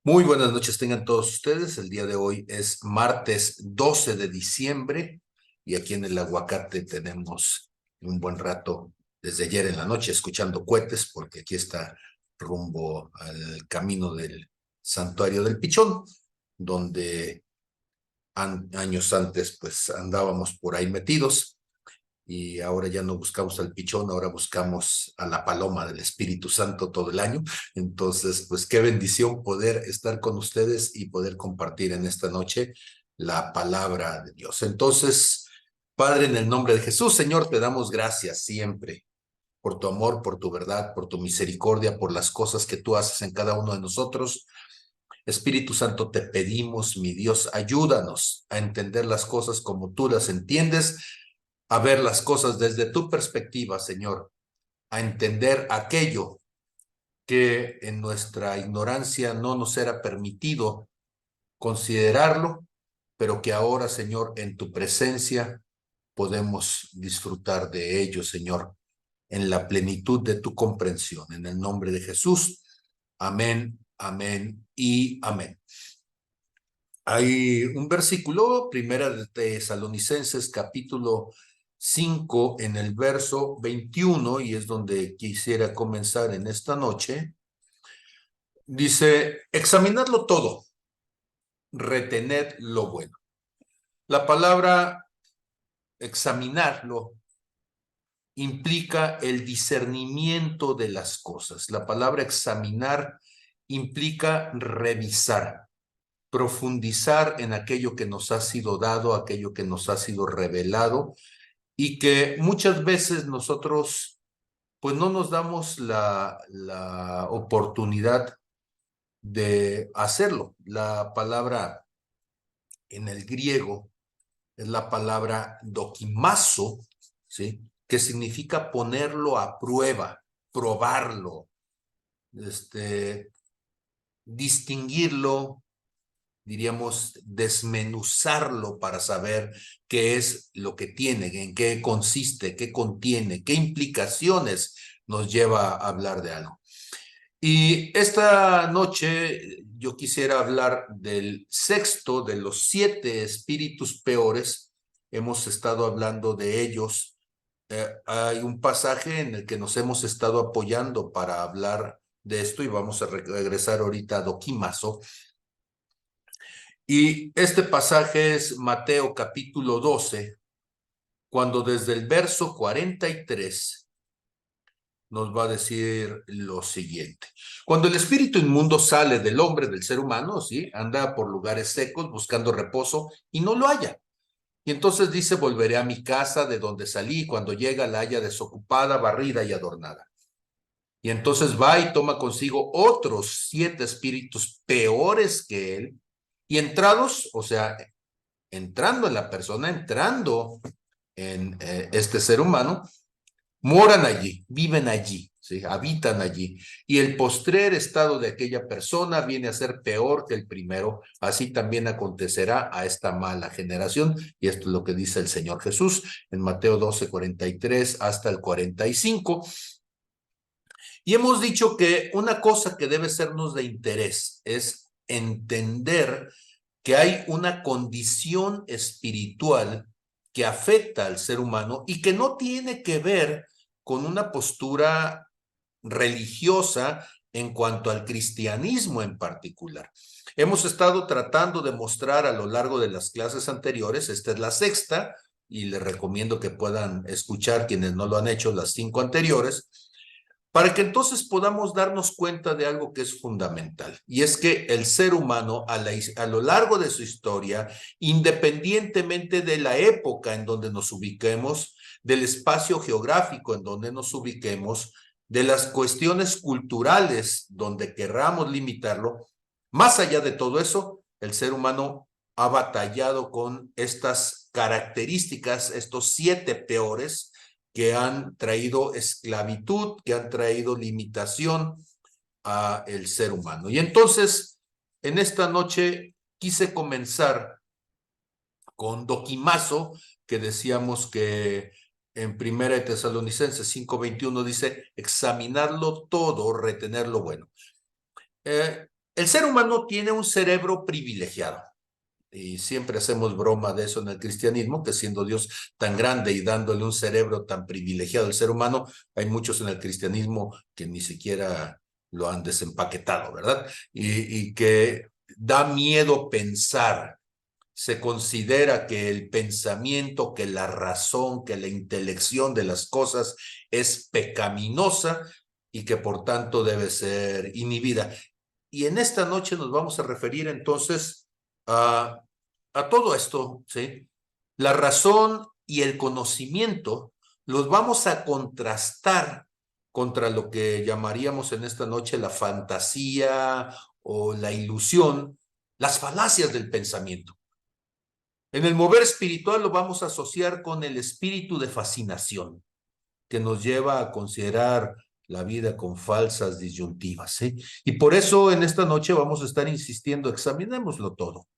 Muy buenas noches tengan todos ustedes. El día de hoy es martes 12 de diciembre y aquí en el Aguacate tenemos un buen rato desde ayer en la noche escuchando cohetes porque aquí está rumbo al camino del Santuario del Pichón, donde años antes pues andábamos por ahí metidos y ahora ya no buscamos al pichón, ahora buscamos a la paloma del Espíritu Santo todo el año. Entonces, pues qué bendición poder estar con ustedes y poder compartir en esta noche la palabra de Dios. Entonces, Padre, en el nombre de Jesús, Señor, te damos gracias siempre por tu amor, por tu verdad, por tu misericordia, por las cosas que tú haces en cada uno de nosotros. Espíritu Santo, te pedimos, mi Dios, ayúdanos a entender las cosas como tú las entiendes, a ver las cosas desde tu perspectiva, Señor, a entender aquello que en nuestra ignorancia no nos era permitido considerarlo, pero que ahora, Señor, en tu presencia podemos disfrutar de ello, Señor, en la plenitud de tu comprensión. En el nombre de Jesús, amén, amén y amén. Hay un versículo, Primera de Tesalonicenses, capítulo 5, en el verso 21, y es donde quisiera comenzar en esta noche. Dice, examinadlo todo, retened lo bueno. La palabra examinarlo implica el discernimiento de las cosas. La palabra examinar implica revisar, profundizar en aquello que nos ha sido dado, aquello que nos ha sido revelado y que muchas veces nosotros pues no nos damos la oportunidad de hacerlo. La palabra en el griego es la palabra dokimazo, ¿sí? Que significa ponerlo a prueba, probarlo, distinguirlo, diríamos, desmenuzarlo para saber qué es lo que tiene, en qué consiste, qué contiene, qué implicaciones nos lleva a hablar de algo. Y esta noche yo quisiera hablar del sexto de los 7 espíritus peores. Hemos estado hablando de ellos. Hay un pasaje en el que nos hemos estado apoyando para hablar de esto y vamos a regresar ahorita a Doquimazo. Y este pasaje es Mateo capítulo 12, cuando desde el verso 43 nos va a decir lo siguiente. Cuando el espíritu inmundo sale del hombre, del ser humano, ¿sí? Anda por lugares secos buscando reposo y no lo halla. Y entonces dice, volveré a mi casa de donde salí, y cuando llega la halla desocupada, barrida y adornada. Y entonces va y toma consigo otros 7 espíritus peores que él, y entrados, o sea, entrando en la persona, entrando en este ser humano, moran allí, viven allí, ¿sí? Habitan allí. Y el postrer estado de aquella persona viene a ser peor que el primero. Así también acontecerá a esta mala generación. Y esto es lo que dice el Señor Jesús en Mateo 12, 43 hasta el 45. Y hemos dicho que una cosa que debe sernos de interés es entender que hay una condición espiritual que afecta al ser humano y que no tiene que ver con una postura religiosa en cuanto al cristianismo en particular. Hemos estado tratando de mostrar a lo largo de las clases anteriores, esta es la sexta, y les recomiendo que puedan escuchar quienes no lo han hecho las 5 anteriores, para que entonces podamos darnos cuenta de algo que es fundamental, y es que el ser humano a lo largo de su historia, independientemente de la época en donde nos ubiquemos, del espacio geográfico en donde nos ubiquemos, de las cuestiones culturales donde querramos limitarlo, más allá de todo eso, el ser humano ha batallado con estas características, estos 7 peores, que han traído esclavitud, que han traído limitación a el ser humano. Y entonces, en esta noche quise comenzar con Doquimazo, que decíamos que en Primera de Tesalonicenses 5:21 dice, examinarlo todo, retener lo bueno. El ser humano tiene un cerebro privilegiado. Y siempre hacemos broma de eso en el cristianismo, que siendo Dios tan grande y dándole un cerebro tan privilegiado al ser humano, hay muchos en el cristianismo que ni siquiera lo han desempaquetado, ¿verdad? Y que da miedo pensar. Se considera que el pensamiento, que la razón, que la intelección de las cosas es pecaminosa y que por tanto debe ser inhibida. Y en esta noche nos vamos a referir entonces a todo esto, ¿sí? La razón y el conocimiento los vamos a contrastar contra lo que llamaríamos en esta noche la fantasía o la ilusión, las falacias del pensamiento. En el mover espiritual lo vamos a asociar con el espíritu de fascinación, que nos lleva a considerar la vida con falsas disyuntivas, ¿sí? Y por eso en esta noche vamos a estar insistiendo, examinémoslo todo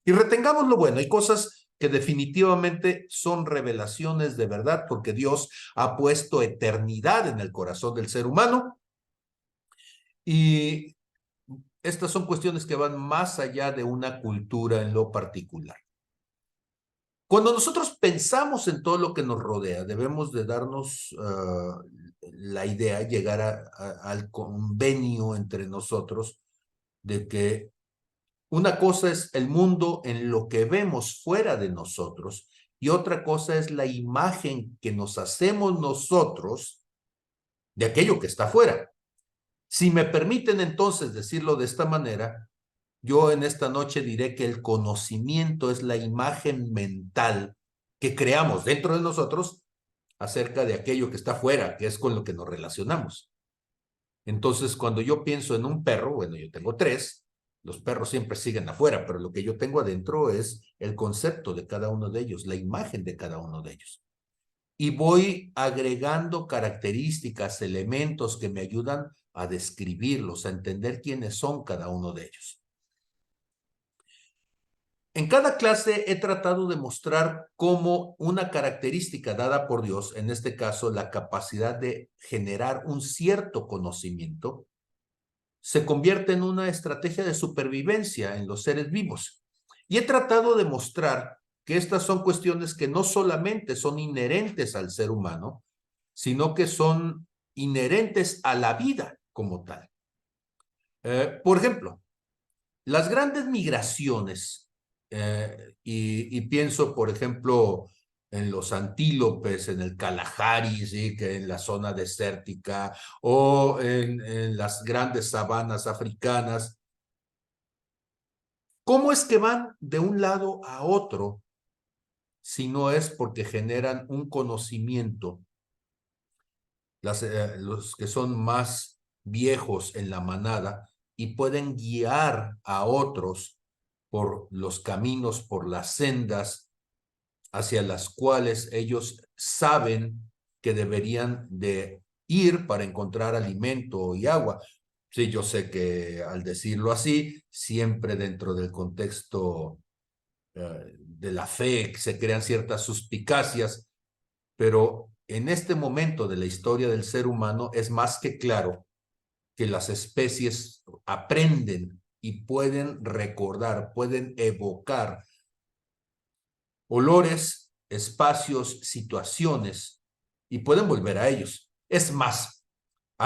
y retengamos lo bueno. Hay cosas que definitivamente son revelaciones de verdad, porque Dios ha puesto eternidad en el corazón del ser humano y estas son cuestiones que van más allá de una cultura en lo particular. Cuando nosotros pensamos en todo lo que nos rodea, debemos de darnos la idea, llegar al convenio entre nosotros de que una cosa es el mundo en lo que vemos fuera de nosotros y otra cosa es la imagen que nos hacemos nosotros de aquello que está fuera. Si me permiten entonces decirlo de esta manera, yo en esta noche diré que el conocimiento es la imagen mental que creamos dentro de nosotros acerca de aquello que está fuera, que es con lo que nos relacionamos. Entonces, cuando yo pienso en un perro, bueno, yo tengo tres, los perros siempre siguen afuera, pero lo que yo tengo adentro es el concepto de cada uno de ellos, la imagen de cada uno de ellos. Y voy agregando características, elementos que me ayudan a describirlos, a entender quiénes son cada uno de ellos. En cada clase he tratado de mostrar cómo una característica dada por Dios, en este caso la capacidad de generar un cierto conocimiento, se convierte en una estrategia de supervivencia en los seres vivos. Y he tratado de mostrar que estas son cuestiones que no solamente son inherentes al ser humano, sino que son inherentes a la vida como tal. Por ejemplo, las grandes migraciones, y pienso, por ejemplo, en los antílopes, en el Kalahari, ¿sí? Que en la zona desértica, o en las grandes sabanas africanas. ¿Cómo es que van de un lado a otro si no es porque generan un conocimiento? Los que son más viejos en la manada y pueden guiar a otros por los caminos, por las sendas hacia las cuales ellos saben que deberían de ir para encontrar alimento y agua. Sí, yo sé que al decirlo así, siempre dentro del contexto de la fe se crean ciertas suspicacias, pero en este momento de la historia del ser humano es más que claro que las especies aprenden y pueden recordar, pueden evocar olores, espacios, situaciones y pueden volver a ellos. Es más,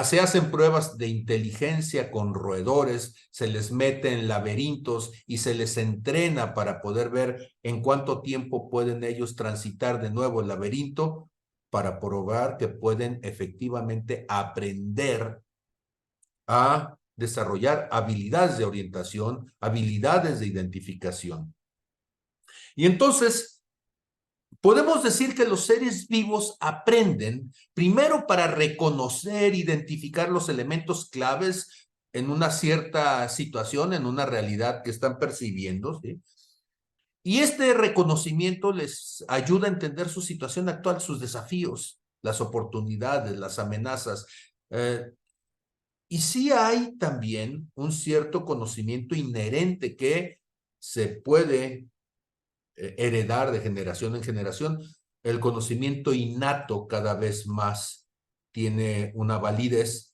se hacen pruebas de inteligencia con roedores, se les mete en laberintos y se les entrena para poder ver en cuánto tiempo pueden ellos transitar de nuevo el laberinto para probar que pueden efectivamente aprender a desarrollar habilidades de orientación, habilidades de identificación. Y entonces, podemos decir que los seres vivos aprenden primero para reconocer, identificar los elementos claves en una cierta situación, en una realidad que están percibiendo, ¿sí? Y este reconocimiento les ayuda a entender su situación actual, sus desafíos, las oportunidades, las amenazas. Y sí hay también un cierto conocimiento inherente que se puede heredar de generación en generación. El conocimiento innato cada vez más tiene una validez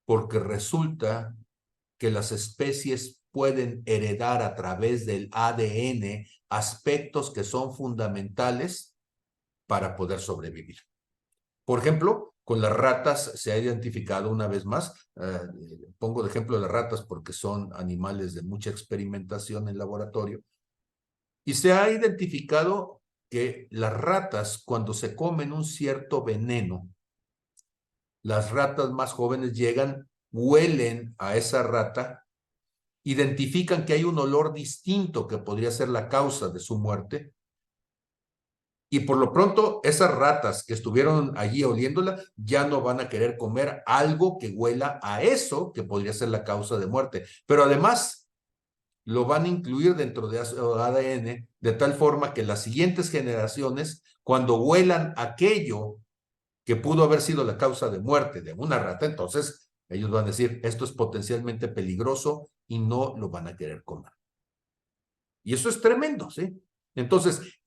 porque resulta que las especies pueden heredar a través del ADN aspectos que son fundamentales para poder sobrevivir. Por ejemplo, con las ratas se ha identificado una vez más, pongo de ejemplo las ratas porque son animales de mucha experimentación en laboratorio, y se ha identificado que las ratas, cuando se comen un cierto veneno, las ratas más jóvenes llegan, huelen a esa rata, identifican que hay un olor distinto que podría ser la causa de su muerte, y por lo pronto esas ratas que estuvieron allí oliéndola ya no van a querer comer algo que huela a eso que podría ser la causa de muerte. Pero además lo van a incluir dentro de su ADN de tal forma que las siguientes generaciones, cuando huelan aquello que pudo haber sido la causa de muerte de una rata, entonces ellos van a decir, esto es potencialmente peligroso y no lo van a querer comer. Y eso es tremendo, ¿sí? Entonces,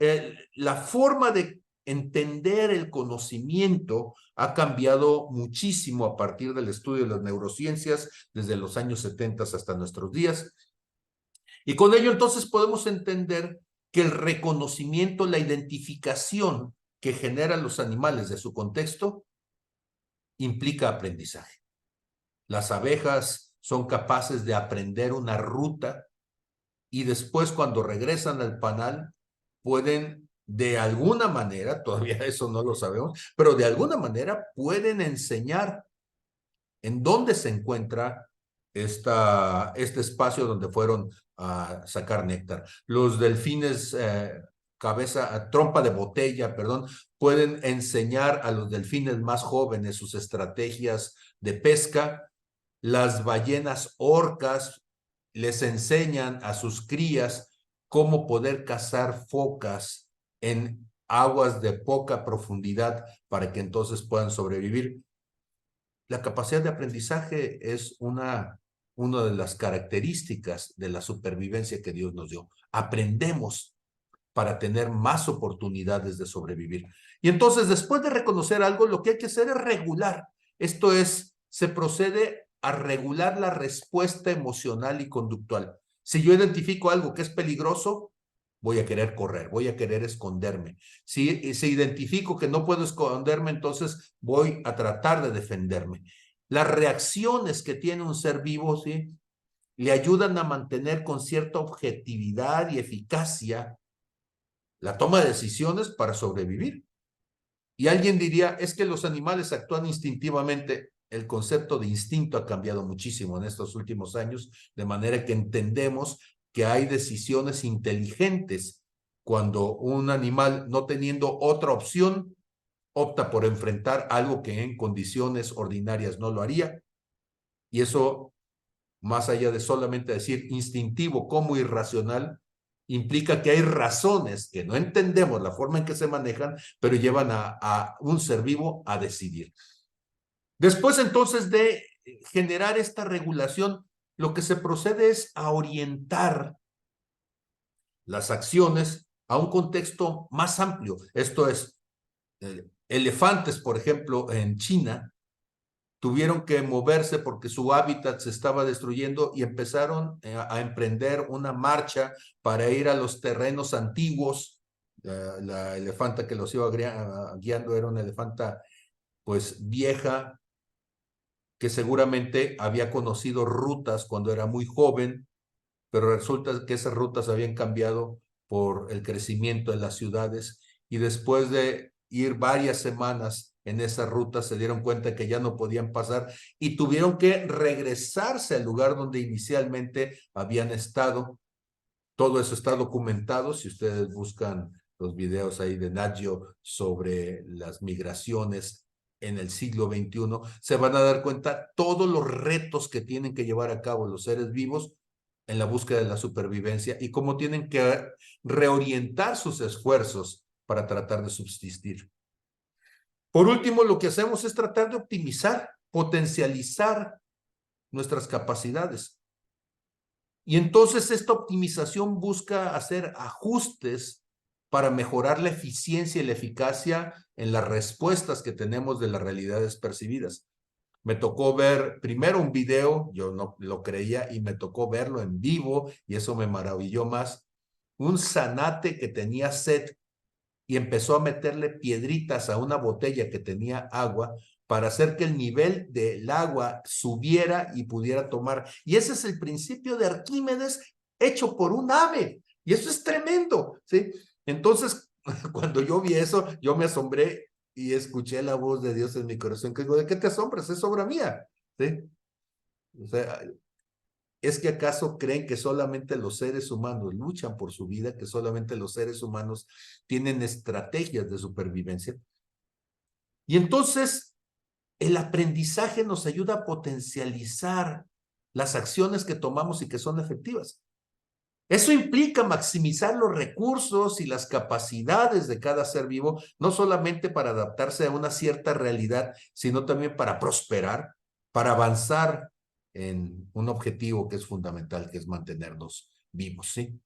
la forma de entender el conocimiento ha cambiado muchísimo a partir del estudio de las neurociencias desde los años 70 hasta nuestros días. Y con ello entonces podemos entender que el reconocimiento, la identificación que generan los animales de su contexto implica aprendizaje. Las abejas son capaces de aprender una ruta y después cuando regresan al panal pueden de alguna manera, todavía eso no lo sabemos, pero de alguna manera pueden enseñar en dónde se encuentra este espacio donde fueron a sacar néctar. Los delfines trompa de botella, perdón, pueden enseñar a los delfines más jóvenes sus estrategias de pesca. Las ballenas orcas les enseñan a sus crías cómo poder cazar focas en aguas de poca profundidad para que entonces puedan sobrevivir. La capacidad de aprendizaje es una de las características de la supervivencia que Dios nos dio. Aprendemos para tener más oportunidades de sobrevivir. Y entonces, después de reconocer algo, lo que hay que hacer es regular. Esto es, se procede a regular la respuesta emocional y conductual. Si yo identifico algo que es peligroso, voy a querer correr, voy a querer esconderme. Si identifico que no puedo esconderme, entonces voy a tratar de defenderme. Las reacciones que tiene un ser vivo, ¿sí?, le ayudan a mantener con cierta objetividad y eficacia la toma de decisiones para sobrevivir. Y alguien diría, es que los animales actúan instintivamente. El concepto de instinto ha cambiado muchísimo en estos últimos años, de manera que entendemos que hay decisiones inteligentes cuando un animal, no teniendo otra opción, opta por enfrentar algo que en condiciones ordinarias no lo haría. Y eso, más allá de solamente decir instintivo como irracional, implica que hay razones que no entendemos la forma en que se manejan, pero llevan a un ser vivo a decidir. Después entonces de generar esta regulación, lo que se procede es a orientar las acciones a un contexto más amplio. Esto es, elefantes, por ejemplo, en China, tuvieron que moverse porque su hábitat se estaba destruyendo y empezaron a emprender una marcha para ir a los terrenos antiguos. La elefanta que los iba guiando era una elefanta pues vieja, que seguramente había conocido rutas cuando era muy joven, pero resulta que esas rutas habían cambiado por el crecimiento de las ciudades y después de ir varias semanas en esa ruta se dieron cuenta que ya no podían pasar y tuvieron que regresarse al lugar donde inicialmente habían estado. Todo eso está documentado. Si ustedes buscan los videos ahí de Nat Geo sobre las migraciones en el siglo XXI, se van a dar cuenta todos los retos que tienen que llevar a cabo los seres vivos en la búsqueda de la supervivencia y cómo tienen que reorientar sus esfuerzos para tratar de subsistir. Por último, lo que hacemos es tratar de optimizar, potencializar nuestras capacidades. Y entonces esta optimización busca hacer ajustes para mejorar la eficiencia y la eficacia en las respuestas que tenemos de las realidades percibidas. Me tocó ver primero un video, yo no lo creía, y me tocó verlo en vivo, y eso me maravilló más. Un zanate que tenía sed y empezó a meterle piedritas a una botella que tenía agua para hacer que el nivel del agua subiera y pudiera tomar. Y ese es el principio de Arquímedes hecho por un ave. Y eso es tremendo, ¿sí? Entonces, cuando yo vi eso, yo me asombré y escuché la voz de Dios en mi corazón que digo, ¿de qué te asombras? Es obra mía, ¿sí? O sea, ¿es que acaso creen que solamente los seres humanos luchan por su vida, que solamente los seres humanos tienen estrategias de supervivencia? Y entonces el aprendizaje nos ayuda a potencializar las acciones que tomamos y que son efectivas. Eso implica maximizar los recursos y las capacidades de cada ser vivo, no solamente para adaptarse a una cierta realidad, sino también para prosperar, para avanzar en un objetivo que es fundamental, que es mantenernos vivos, ¿sí?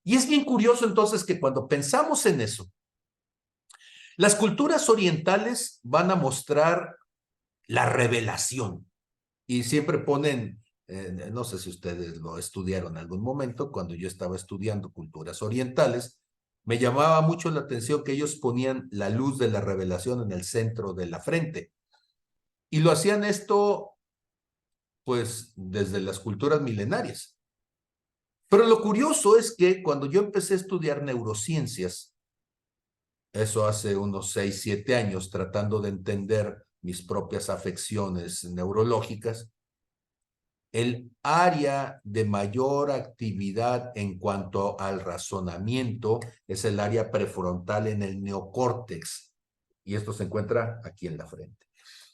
Y es bien curioso entonces que cuando pensamos en eso, las culturas orientales van a mostrar la revelación y siempre ponen, no sé si ustedes lo estudiaron en algún momento, cuando yo estaba estudiando culturas orientales, me llamaba mucho la atención que ellos ponían la luz de la revelación en el centro de la frente. Y lo hacían esto, pues, desde las culturas milenarias. Pero lo curioso es que cuando yo empecé a estudiar neurociencias, eso hace unos 6, 7 años, tratando de entender mis propias afecciones neurológicas, el área de mayor actividad en cuanto al razonamiento es el área prefrontal en el neocórtex, y esto se encuentra aquí en la frente.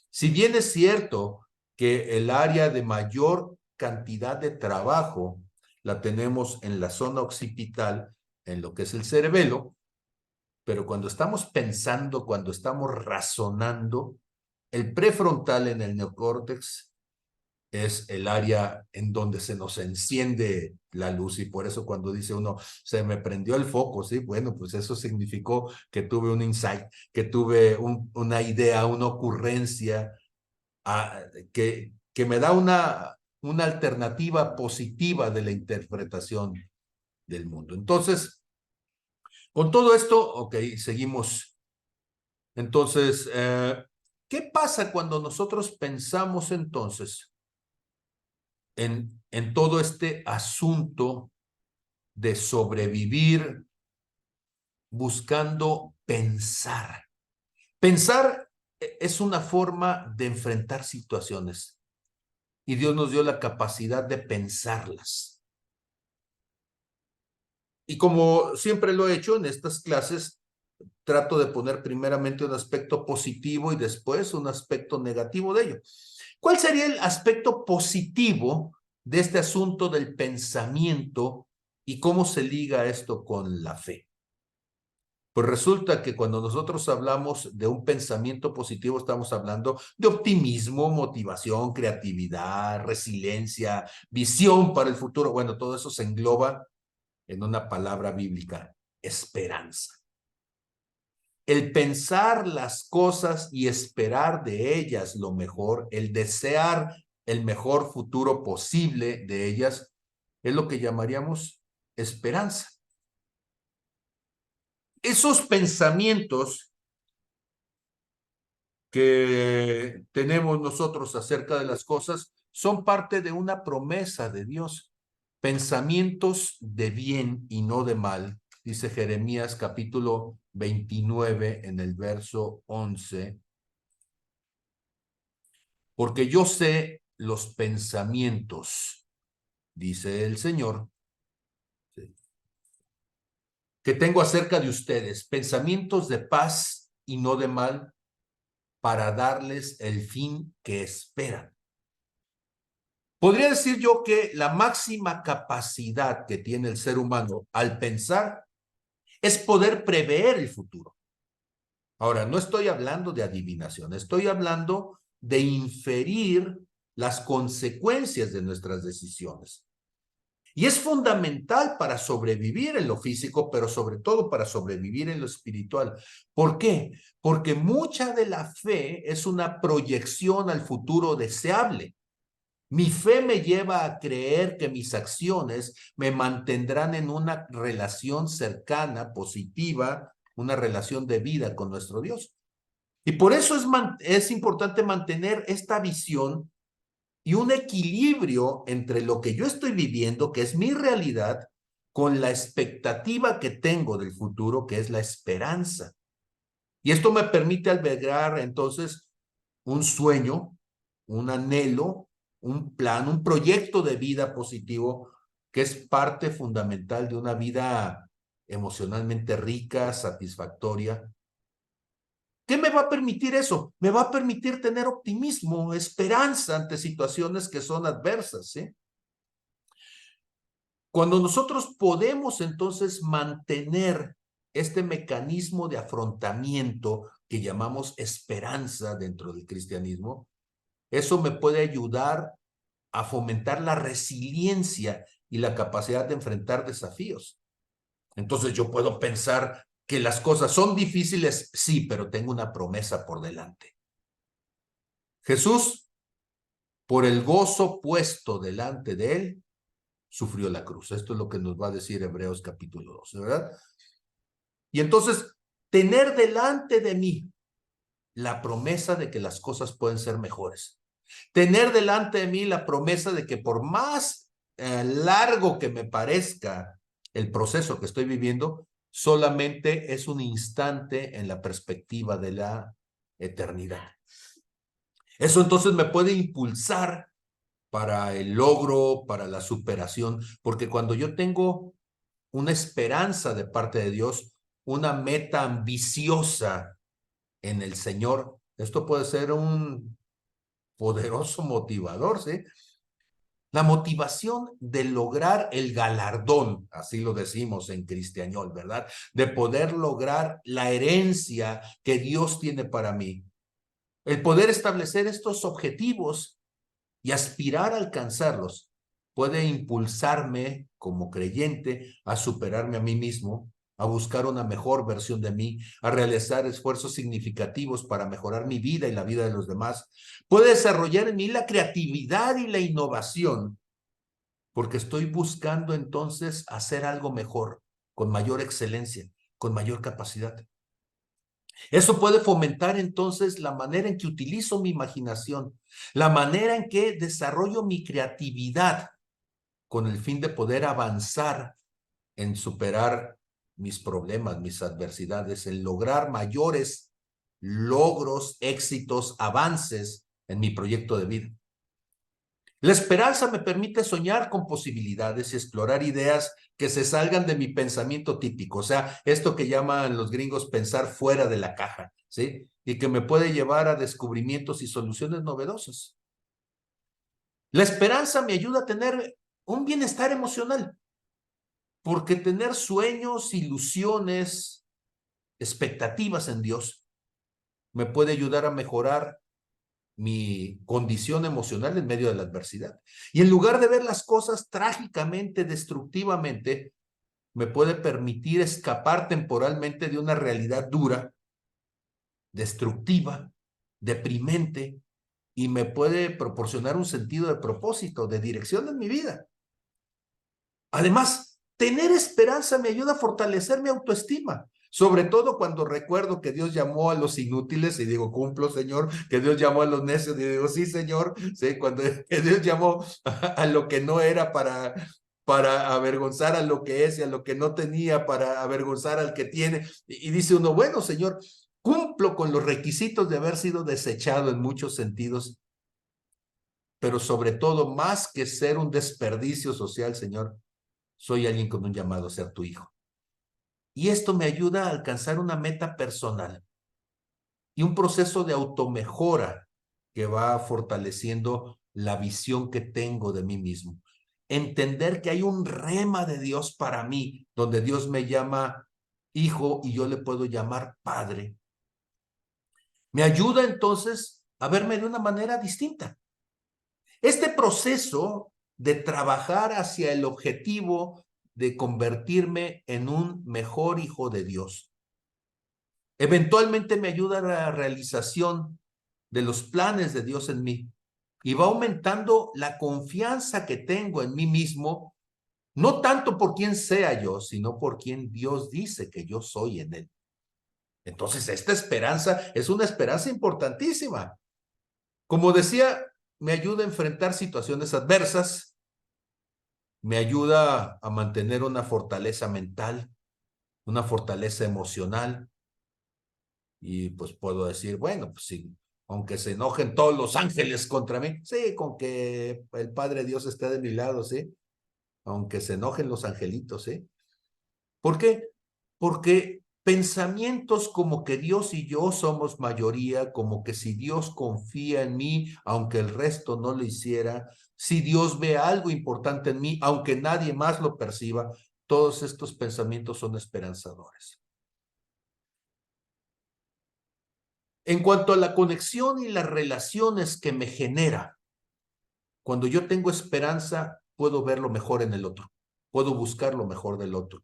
Si bien es cierto que el área de mayor cantidad de trabajo la tenemos en la zona occipital, en lo que es el cerebelo, pero cuando estamos pensando, cuando estamos razonando, el prefrontal en el neocórtex es el área en donde se nos enciende la luz, y por eso cuando dice uno, se me prendió el foco, ¿sí? Bueno, pues eso significó que tuve un insight, que tuve una idea, una ocurrencia, que me da una alternativa positiva de la interpretación del mundo. Entonces, con todo esto, ok, seguimos. Entonces, ¿qué pasa cuando nosotros pensamos entonces en todo este asunto de sobrevivir buscando pensar? Pensar es una forma de enfrentar situaciones y Dios nos dio la capacidad de pensarlas. Y como siempre lo he hecho en estas clases, trato de poner primeramente un aspecto positivo y después un aspecto negativo de ello. ¿Cuál sería el aspecto positivo de este asunto del pensamiento y cómo se liga esto con la fe? Pues resulta que cuando nosotros hablamos de un pensamiento positivo, estamos hablando de optimismo, motivación, creatividad, resiliencia, visión para el futuro. Bueno, todo eso se engloba en una palabra bíblica: esperanza. El pensar las cosas y esperar de ellas lo mejor, el desear el mejor futuro posible de ellas, es lo que llamaríamos esperanza. Esos pensamientos que tenemos nosotros acerca de las cosas son parte de una promesa de Dios. Pensamientos de bien y no de mal, dice Jeremías capítulo 29 en el verso 11. Porque yo sé los pensamientos, dice el Señor, que tengo acerca de ustedes, pensamientos de paz y no de mal, para darles el fin que esperan. Podría decir yo que la máxima capacidad que tiene el ser humano al pensar es poder prever el futuro. Ahora, no estoy hablando de adivinación, estoy hablando de inferir las consecuencias de nuestras decisiones. Y es fundamental para sobrevivir en lo físico, pero sobre todo para sobrevivir en lo espiritual. ¿Por qué? Porque mucha de la fe es una proyección al futuro deseable. Mi fe me lleva a creer que mis acciones me mantendrán en una relación cercana, positiva, una relación de vida con nuestro Dios. Y por eso es importante mantener esta visión y un equilibrio entre lo que yo estoy viviendo, que es mi realidad, con la expectativa que tengo del futuro, que es la esperanza. Y esto me permite albergar entonces un sueño, un anhelo, un plan, un proyecto de vida positivo que es parte fundamental de una vida emocionalmente rica, satisfactoria. ¿Qué me va a permitir eso? Me va a permitir tener optimismo, esperanza ante situaciones que son adversas, ¿sí? Cuando nosotros podemos entonces mantener este mecanismo de afrontamiento que llamamos esperanza dentro del cristianismo, eso me puede ayudar a fomentar la resiliencia y la capacidad de enfrentar desafíos. Entonces yo puedo pensar que las cosas son difíciles, sí, pero tengo una promesa por delante. Jesús, por el gozo puesto delante de él, sufrió la cruz. Esto es lo que nos va a decir Hebreos capítulo 12, ¿verdad? Y entonces, tener delante de mí la promesa de que las cosas pueden ser mejores. Tener delante de mí la promesa de que por más largo que me parezca el proceso que estoy viviendo, solamente es un instante en la perspectiva de la eternidad. Eso entonces me puede impulsar para el logro, para la superación, porque cuando yo tengo una esperanza de parte de Dios, una meta ambiciosa en el Señor, esto puede ser un poderoso motivador, ¿sí? La motivación de lograr el galardón, así lo decimos en cristiañol, ¿verdad? De poder lograr la herencia que Dios tiene para mí. El poder establecer estos objetivos y aspirar a alcanzarlos puede impulsarme como creyente a superarme a mí mismo, a buscar una mejor versión de mí, a realizar esfuerzos significativos para mejorar mi vida y la vida de los demás. Puede desarrollar en mí la creatividad y la innovación, porque estoy buscando entonces hacer algo mejor, con mayor excelencia, con mayor capacidad. Eso puede fomentar entonces la manera en que utilizo mi imaginación, la manera en que desarrollo mi creatividad con el fin de poder avanzar en superar mis problemas, mis adversidades, en lograr mayores logros, éxitos, avances en mi proyecto de vida. La esperanza me permite soñar con posibilidades y explorar ideas que se salgan de mi pensamiento típico, o sea, esto que llaman los gringos pensar fuera de la caja, ¿sí? Y que me puede llevar a descubrimientos y soluciones novedosas. La esperanza me ayuda a tener un bienestar emocional, porque tener sueños, ilusiones, expectativas en Dios me puede ayudar a mejorar mi condición emocional en medio de la adversidad. Y en lugar de ver las cosas trágicamente, destructivamente, me puede permitir escapar temporalmente de una realidad dura, destructiva, deprimente, y me puede proporcionar un sentido de propósito, de dirección en mi vida. Además, tener esperanza me ayuda a fortalecer mi autoestima, sobre todo cuando recuerdo que Dios llamó a los inútiles y digo, cumplo, Señor, que Dios llamó a los necios y digo, sí, Señor, sí, cuando que Dios llamó a lo que no era para avergonzar a lo que es y a lo que no tenía para avergonzar al que tiene. Y dice uno, bueno, Señor, cumplo con los requisitos de haber sido desechado en muchos sentidos, pero sobre todo, más que ser un desperdicio social, Señor, soy alguien con un llamado a ser tu hijo. Y esto me ayuda a alcanzar una meta personal y un proceso de automejora que va fortaleciendo la visión que tengo de mí mismo. Entender que hay un rema de Dios para mí, donde Dios me llama hijo y yo le puedo llamar padre. Me ayuda entonces a verme de una manera distinta. Este proceso de trabajar hacia el objetivo de convertirme en un mejor hijo de Dios. Eventualmente me ayuda a la realización de los planes de Dios en mí y va aumentando la confianza que tengo en mí mismo, no tanto por quién sea yo, sino por quién Dios dice que yo soy en él. Entonces, esta esperanza es una esperanza importantísima. Como decía, me ayuda a enfrentar situaciones adversas, me ayuda a mantener una fortaleza mental, una fortaleza emocional, y pues puedo decir, bueno, pues sí, aunque se enojen todos los ángeles contra mí, sí, con que el Padre Dios esté de mi lado, sí, aunque se enojen los angelitos, sí. ¿Por qué? Porque pensamientos como que Dios y yo somos mayoría, como que si Dios confía en mí, aunque el resto no lo hiciera, si Dios ve algo importante en mí, aunque nadie más lo perciba, todos estos pensamientos son esperanzadores. En cuanto a la conexión y las relaciones que me genera, cuando yo tengo esperanza, puedo ver lo mejor en el otro, puedo buscar lo mejor del otro,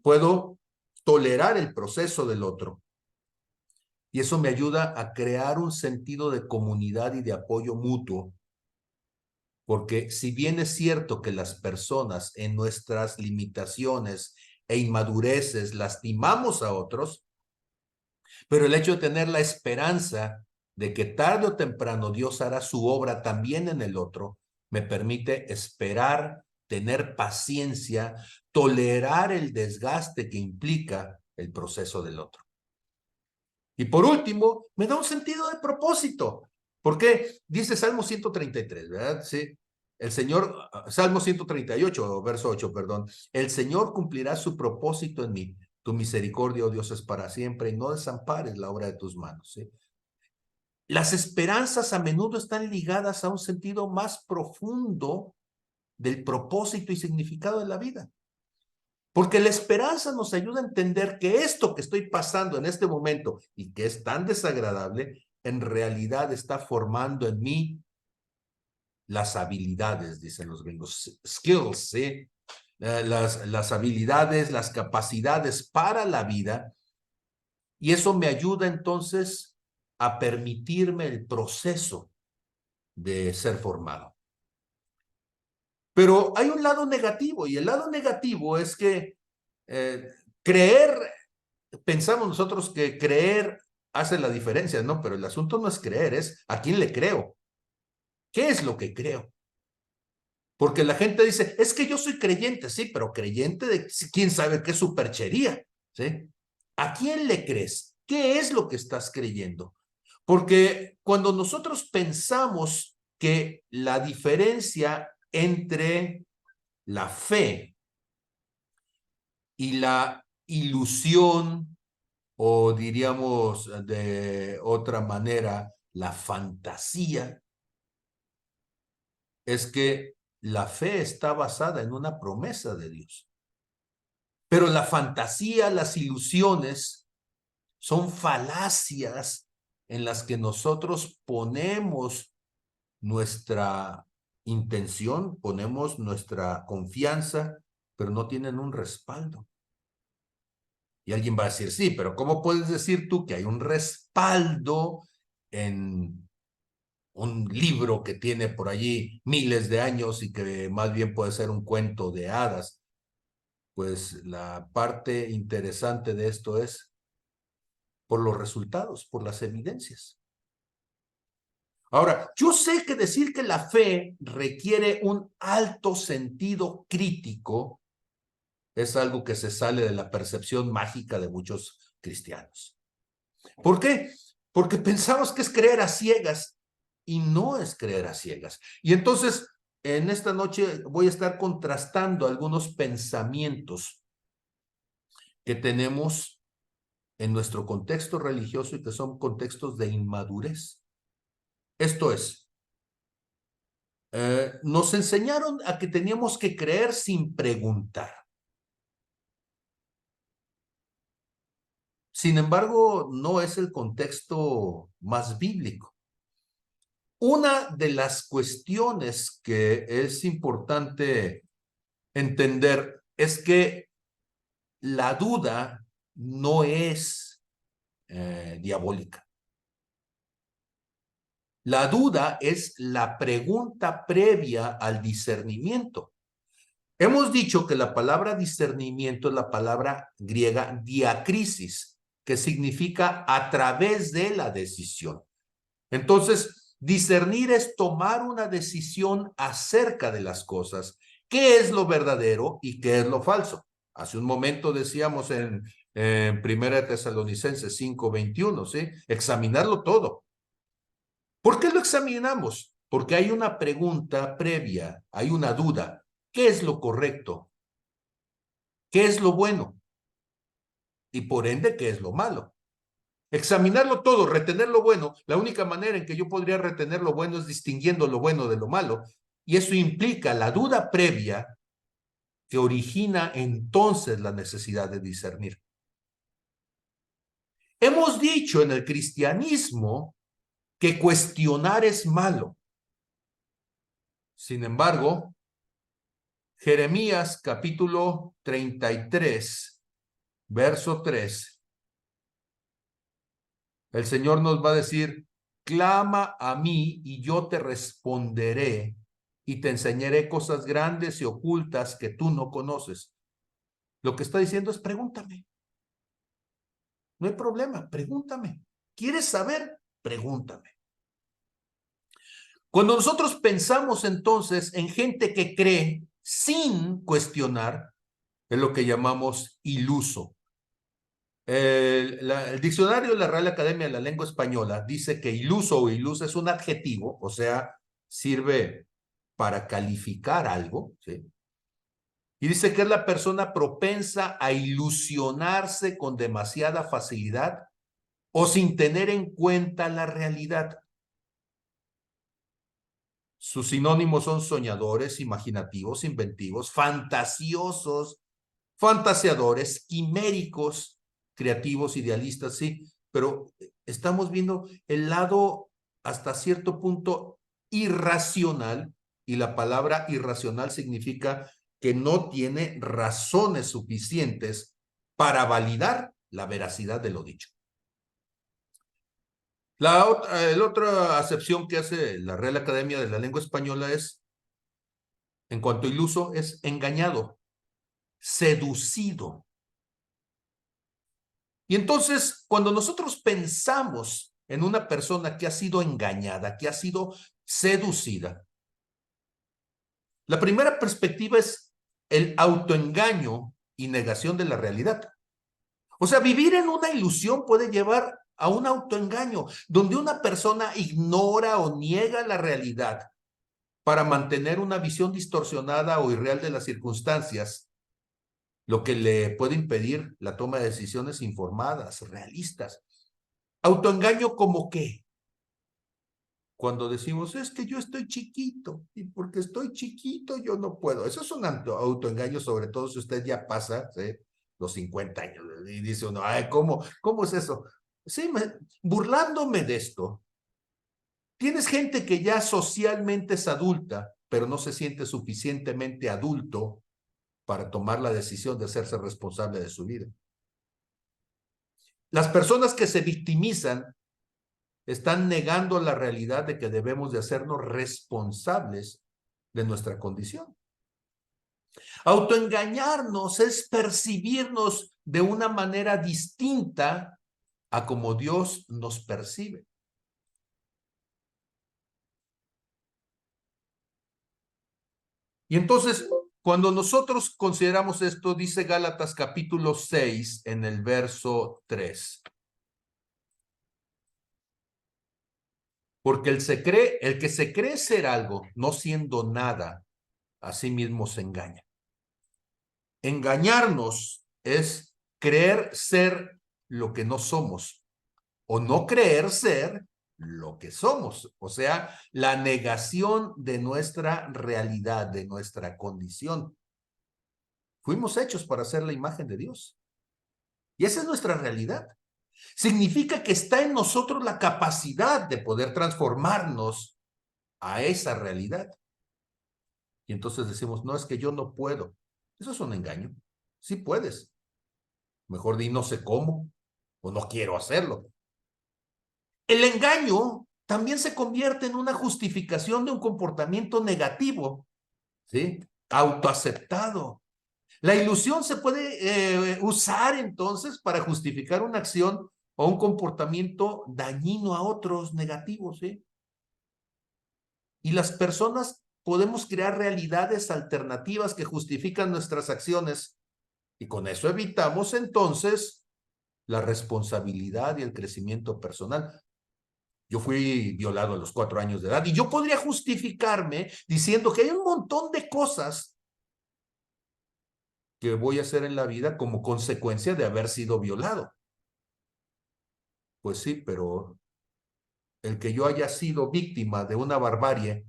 puedo tolerar el proceso del otro. Y eso me ayuda a crear un sentido de comunidad y de apoyo mutuo. Porque si bien es cierto que las personas en nuestras limitaciones e inmadureces lastimamos a otros, pero el hecho de tener la esperanza de que tarde o temprano Dios hará su obra también en el otro, me permite esperar, tener paciencia, tolerar el desgaste que implica el proceso del otro. Y por último, me da un sentido de propósito. ¿Por qué? Dice Salmo 133, ¿verdad? Sí. El Señor, Salmo 138, verso 8, perdón. El Señor cumplirá su propósito en mí. Tu misericordia, oh Dios, es para siempre y no desampares la obra de tus manos. ¿Sí? Las esperanzas a menudo están ligadas a un sentido más profundo del propósito y significado de la vida. Porque la esperanza nos ayuda a entender que esto que estoy pasando en este momento y que es tan desagradable, en realidad está formando en mí las habilidades, dicen los gringos, skills, ¿sí? Las habilidades, las capacidades para la vida, y eso me ayuda entonces a permitirme el proceso de ser formado. Pero hay un lado negativo, y el lado negativo es que eh, creer, pensamos nosotros que creer hace la diferencia, ¿no? Pero el asunto no es creer, es a quién le creo. ¿Qué es lo que creo? Porque la gente dice, es que yo soy creyente, sí, pero creyente de quién sabe qué superchería, ¿sí? ¿A quién le crees? ¿Qué es lo que estás creyendo? Porque cuando nosotros pensamos que la diferencia entre la fe y la ilusión, o diríamos de otra manera, la fantasía, es que la fe está basada en una promesa de Dios. Pero la fantasía, las ilusiones, son falacias en las que nosotros ponemos nuestra intención, ponemos nuestra confianza, pero no tienen un respaldo. Y alguien va a decir, sí, pero ¿cómo puedes decir tú que hay un respaldo en un libro que tiene por allí miles de años y que más bien puede ser un cuento de hadas? Pues la parte interesante de esto es por los resultados, por las evidencias. Ahora, yo sé que decir que la fe requiere un alto sentido crítico es algo que se sale de la percepción mágica de muchos cristianos. ¿Por qué? Porque pensamos que es creer a ciegas y no es creer a ciegas. Y entonces, en esta noche voy a estar contrastando algunos pensamientos que tenemos en nuestro contexto religioso y que son contextos de inmadurez. Esto es, nos enseñaron a que teníamos que creer sin preguntar. Sin embargo, no es el contexto más bíblico. Una de las cuestiones que es importante entender es que la duda no es diabólica. La duda es la pregunta previa al discernimiento. Hemos dicho que la palabra discernimiento es la palabra griega diacrisis, que significa a través de la decisión. Entonces, discernir es tomar una decisión acerca de las cosas. ¿Qué es lo verdadero y qué es lo falso? Hace un momento decíamos en 1 Tesalonicenses 5:21, ¿sí? Examinarlo todo. ¿Por qué lo examinamos? Porque hay una pregunta previa, hay una duda. ¿Qué es lo correcto? ¿Qué es lo bueno? Y por ende, ¿qué es lo malo? Examinarlo todo, retener lo bueno. La única manera en que yo podría retener lo bueno es distinguiendo lo bueno de lo malo. Y eso implica la duda previa que origina entonces la necesidad de discernir. Hemos dicho en el cristianismo que cuestionar es malo. Sin embargo, Jeremías capítulo 33, verso 3, el Señor nos va a decir, clama a mí y yo te responderé y te enseñaré cosas grandes y ocultas que tú no conoces. Lo que está diciendo es pregúntame. No hay problema, pregúntame. ¿Quieres saber? Pregúntame. Cuando nosotros pensamos entonces en gente que cree sin cuestionar, es lo que llamamos iluso. El diccionario de la Real Academia de la Lengua Española dice que iluso o ilusa es un adjetivo, o sea, sirve para calificar algo, ¿sí? Y dice que es la persona propensa a ilusionarse con demasiada facilidad o sin tener en cuenta la realidad. Sus sinónimos son soñadores, imaginativos, inventivos, fantasiosos, fantaseadores, quiméricos, creativos, idealistas, sí, pero estamos viendo el lado hasta cierto punto irracional, y la palabra irracional significa que no tiene razones suficientes para validar la veracidad de lo dicho. La otra acepción que hace la Real Academia de la Lengua Española es, en cuanto a iluso, es engañado, seducido. Y entonces, cuando nosotros pensamos en una persona que ha sido engañada, que ha sido seducida, la primera perspectiva es el autoengaño y negación de la realidad. O sea, vivir en una ilusión puede llevar a un autoengaño, donde una persona ignora o niega la realidad para mantener una visión distorsionada o irreal de las circunstancias, lo que le puede impedir la toma de decisiones informadas, realistas. Autoengaño como qué? Cuando decimos, es que yo estoy chiquito y porque estoy chiquito yo no puedo. Eso es un autoengaño, sobre todo si usted ya pasa, ¿sí?, los 50 años y dice uno, ay, ¿cómo es eso? Sí, burlándome de esto. Tienes gente que ya socialmente es adulta, pero no se siente suficientemente adulto para tomar la decisión de hacerse responsable de su vida. Las personas que se victimizan están negando la realidad de que debemos de hacernos responsables de nuestra condición. Autoengañarnos es percibirnos de una manera distinta a como Dios nos percibe. Y entonces, cuando nosotros consideramos esto, dice Gálatas capítulo 6 en el verso 3. Porque el que se cree ser algo, no siendo nada, a sí mismo se engaña. Engañarnos es creer ser lo que no somos o no creer ser lo que somos. O sea, la negación de nuestra realidad, de nuestra condición. Fuimos hechos para ser la imagen de Dios. Y esa es nuestra realidad. Significa que está en nosotros la capacidad de poder transformarnos a esa realidad. Y entonces decimos, no, es que yo no puedo. Eso es un engaño. Sí puedes. Mejor di no sé cómo o no quiero hacerlo. El engaño también se convierte en una justificación de un comportamiento negativo, ¿sí? Autoaceptado. La ilusión se puede usar entonces para justificar una acción o un comportamiento dañino a otros, negativos, ¿sí? Y las personas podemos crear realidades alternativas que justifican nuestras acciones y con eso evitamos entonces la responsabilidad y el crecimiento personal. Yo fui violado a los 4 años de edad y yo podría justificarme diciendo que hay un montón de cosas que voy a hacer en la vida como consecuencia de haber sido violado. Pues sí, pero el que yo haya sido víctima de una barbarie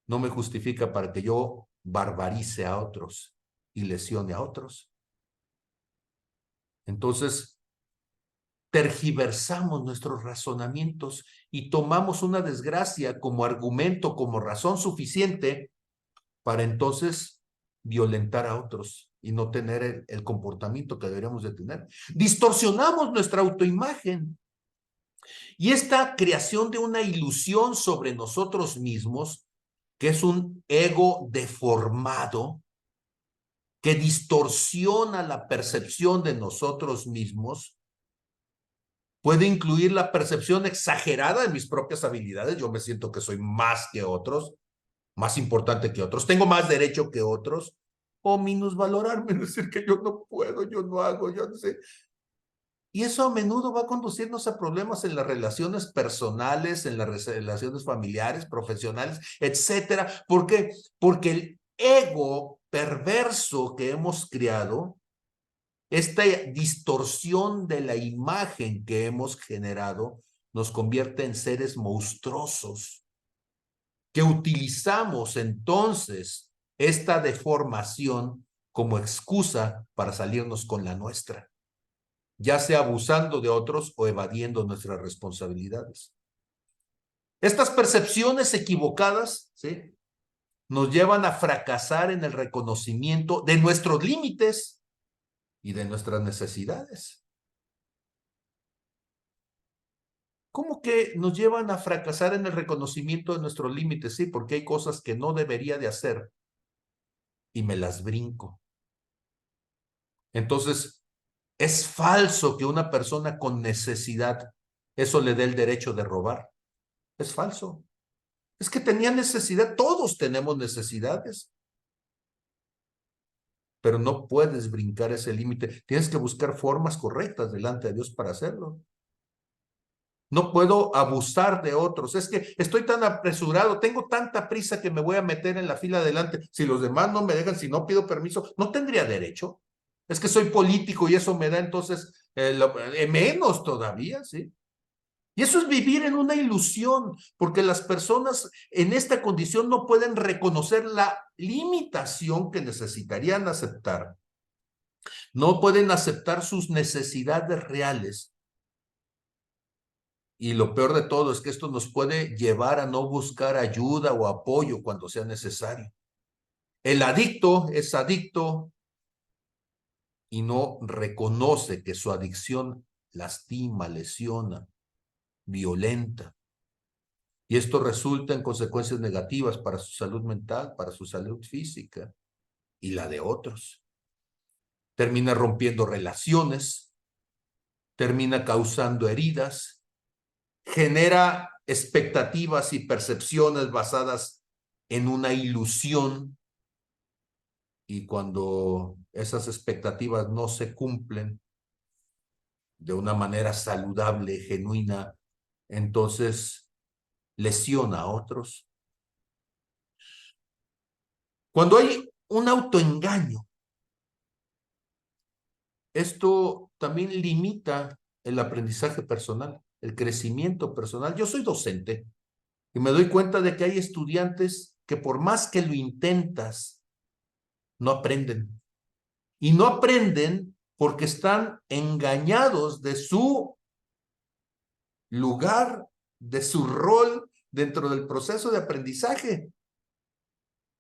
no me justifica para que yo barbarice a otros y lesione a otros. Entonces, tergiversamos nuestros razonamientos y tomamos una desgracia como argumento, como razón suficiente para entonces violentar a otros y no tener el comportamiento que deberíamos de tener. Distorsionamos nuestra autoimagen y esta creación de una ilusión sobre nosotros mismos, que es un ego deformado, que distorsiona la percepción de nosotros mismos, puede incluir la percepción exagerada de mis propias habilidades. Yo me siento que soy más que otros, más importante que otros, tengo más derecho que otros, o minusvalorarme, decir que yo no puedo, yo no hago, yo no sé. Y eso a menudo va a conducirnos a problemas en las relaciones personales, en las relaciones familiares, profesionales, etcétera. ¿Por qué? Porque el ego perverso que hemos creado, esta distorsión de la imagen que hemos generado, nos convierte en seres monstruosos, que utilizamos entonces esta deformación como excusa para salirnos con la nuestra, ya sea abusando de otros o evadiendo nuestras responsabilidades. Estas percepciones equivocadas, ¿sí?, nos llevan a fracasar en el reconocimiento de nuestros límites y de nuestras necesidades. ¿Cómo que nos llevan a fracasar en el reconocimiento de nuestros límites? Sí, porque hay cosas que no debería de hacer y me las brinco. Entonces, es falso que una persona con necesidad, eso le dé el derecho de robar. Es falso. Es que tenía necesidad, todos tenemos necesidades. Pero no puedes brincar ese límite. Tienes que buscar formas correctas delante de Dios para hacerlo. No puedo abusar de otros. Es que estoy tan apresurado, tengo tanta prisa que me voy a meter en la fila adelante. Si los demás no me dejan, si no pido permiso, no tendría derecho. Es que soy político y eso me da entonces menos todavía, ¿sí? Y eso es vivir en una ilusión, porque las personas en esta condición no pueden reconocer la limitación que necesitarían aceptar. No pueden aceptar sus necesidades reales. Y lo peor de todo es que esto nos puede llevar a no buscar ayuda o apoyo cuando sea necesario. El adicto es adicto y no reconoce que su adicción lastima, lesiona, violenta. Y esto resulta en consecuencias negativas para su salud mental, para su salud física y la de otros. Termina rompiendo relaciones, termina causando heridas, genera expectativas y percepciones basadas en una ilusión, y cuando esas expectativas no se cumplen de una manera saludable, genuina, entonces lesiona a otros. Cuando hay un autoengaño, esto también limita el aprendizaje personal, el crecimiento personal. Yo soy docente y me doy cuenta de que hay estudiantes que por más que lo intentas, no aprenden. Y no aprenden porque están engañados de su lugar, de su rol, dentro del proceso de aprendizaje.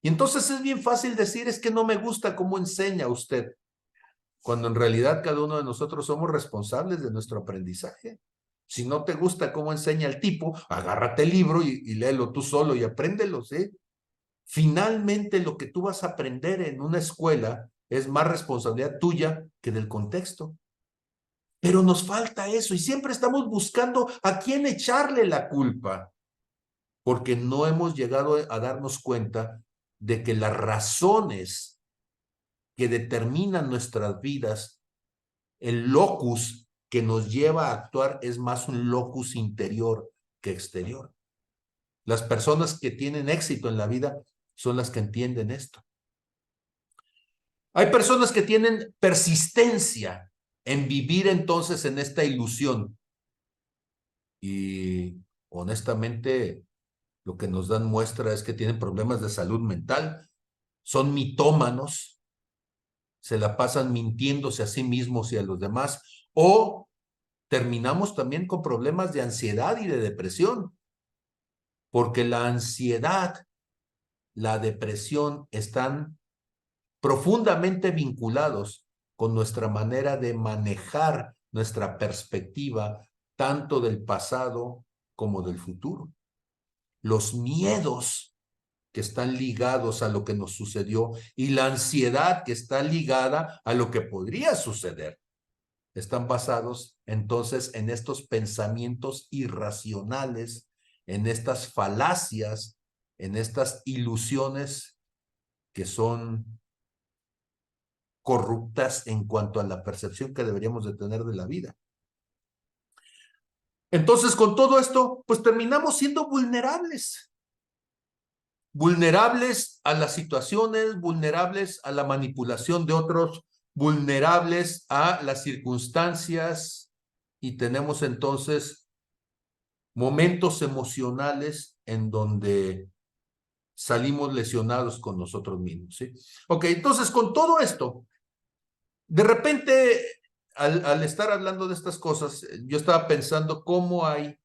Y entonces es bien fácil decir, es que no me gusta cómo enseña usted, cuando en realidad cada uno de nosotros somos responsables de nuestro aprendizaje. Si no te gusta cómo enseña el tipo, agárrate el libro y léelo tú solo y apréndelo, ¿sí? Finalmente lo que tú vas a aprender en una escuela es más responsabilidad tuya que del contexto. Pero nos falta eso y siempre estamos buscando a quién echarle la culpa, porque no hemos llegado a darnos cuenta de que las razones que determinan nuestras vidas, el locus que nos lleva a actuar es más un locus interior que exterior. Las personas que tienen éxito en la vida son las que entienden esto. Hay personas que tienen persistencia en vivir entonces en esta ilusión y honestamente lo que nos dan muestra es que tienen problemas de salud mental, son mitómanos, se la pasan mintiéndose a sí mismos y a los demás, o terminamos también con problemas de ansiedad y de depresión, porque la ansiedad, la depresión están profundamente vinculados con nuestra manera de manejar nuestra perspectiva, tanto del pasado como del futuro. Los miedos que están ligados a lo que nos sucedió y la ansiedad que está ligada a lo que podría suceder, están basados entonces en estos pensamientos irracionales, en estas falacias, en estas ilusiones que son corruptas en cuanto a la percepción que deberíamos de tener de la vida. Entonces, con todo esto, pues terminamos siendo vulnerables. Vulnerables a las situaciones, vulnerables a la manipulación de otros, vulnerables a las circunstancias, y tenemos entonces momentos emocionales en donde salimos lesionados con nosotros mismos, ¿sí? Ok, entonces con todo esto, de repente, al estar hablando de estas cosas, yo estaba pensando cómo hay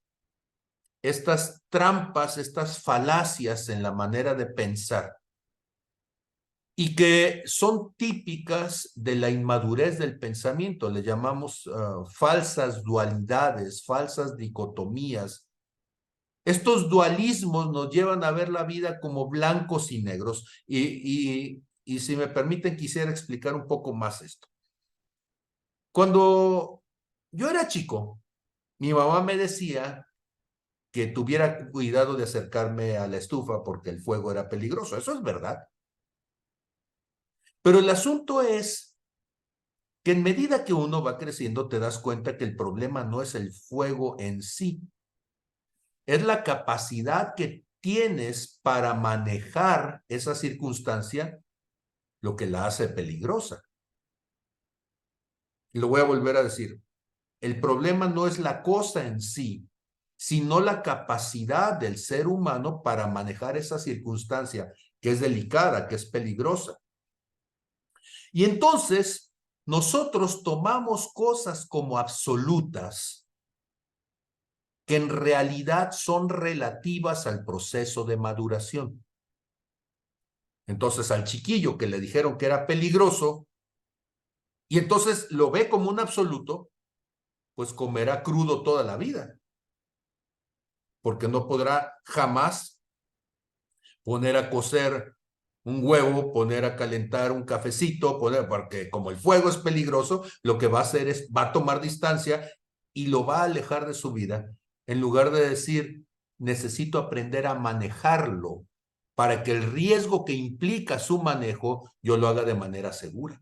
estas trampas, estas falacias en la manera de pensar y que son típicas de la inmadurez del pensamiento. Le llamamos falsas dualidades, falsas dicotomías. Estos dualismos nos llevan a ver la vida como blancos y negros. Y si me permiten, quisiera explicar un poco más esto. Cuando yo era chico, mi mamá me decía que tuviera cuidado de acercarme a la estufa porque el fuego era peligroso. Eso es verdad. Pero el asunto es que en medida que uno va creciendo te das cuenta que el problema no es el fuego en sí, es la capacidad que tienes para manejar esa circunstancia lo que la hace peligrosa. Y lo voy a volver a decir, el problema no es la cosa en sí, sino la capacidad del ser humano para manejar esa circunstancia que es delicada, que es peligrosa. Y entonces nosotros tomamos cosas como absolutas que en realidad son relativas al proceso de maduración. Entonces al chiquillo que le dijeron que era peligroso y entonces lo ve como un absoluto, pues comerá crudo toda la vida, porque no podrá jamás poner a cocer un huevo, poner a calentar un cafecito, porque como el fuego es peligroso, lo que va a hacer es, va a tomar distancia y lo va a alejar de su vida, en lugar de decir, necesito aprender a manejarlo para que el riesgo que implica su manejo, yo lo haga de manera segura.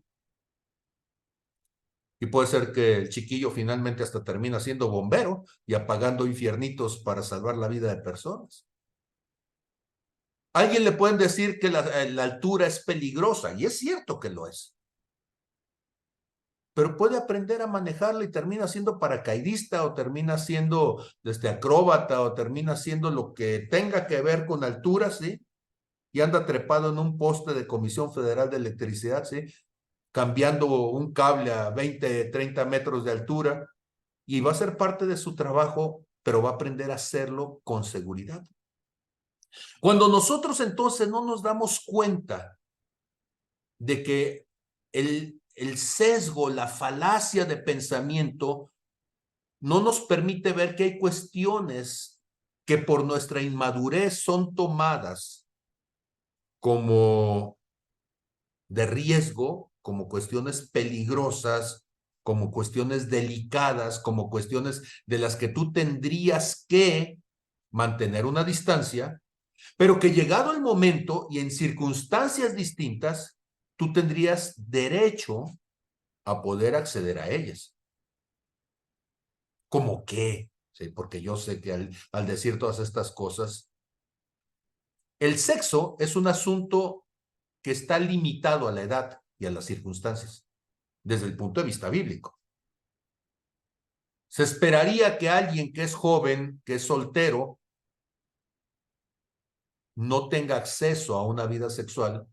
Y puede ser que el chiquillo finalmente hasta termina siendo bombero y apagando infiernitos para salvar la vida de personas. A alguien le pueden decir que la altura es peligrosa, y es cierto que lo es. Pero puede aprender a manejarla y termina siendo paracaidista o termina siendo acróbata o termina siendo lo que tenga que ver con altura, ¿sí? Y anda trepado en un poste de Comisión Federal de Electricidad, ¿sí? Cambiando un cable a 20, 30 metros de altura y va a ser parte de su trabajo, pero va a aprender a hacerlo con seguridad. Cuando nosotros entonces no nos damos cuenta de que el sesgo, la falacia de pensamiento no nos permite ver que hay cuestiones que por nuestra inmadurez son tomadas como de riesgo, como cuestiones peligrosas, como cuestiones delicadas, como cuestiones de las que tú tendrías que mantener una distancia, pero que llegado el momento y en circunstancias distintas, tú tendrías derecho a poder acceder a ellas. ¿Cómo qué? Sí, porque yo sé que al decir todas estas cosas, el sexo es un asunto que está limitado a la edad y a las circunstancias, desde el punto de vista bíblico. Se esperaría que alguien que es joven, que es soltero, no tenga acceso a una vida sexual,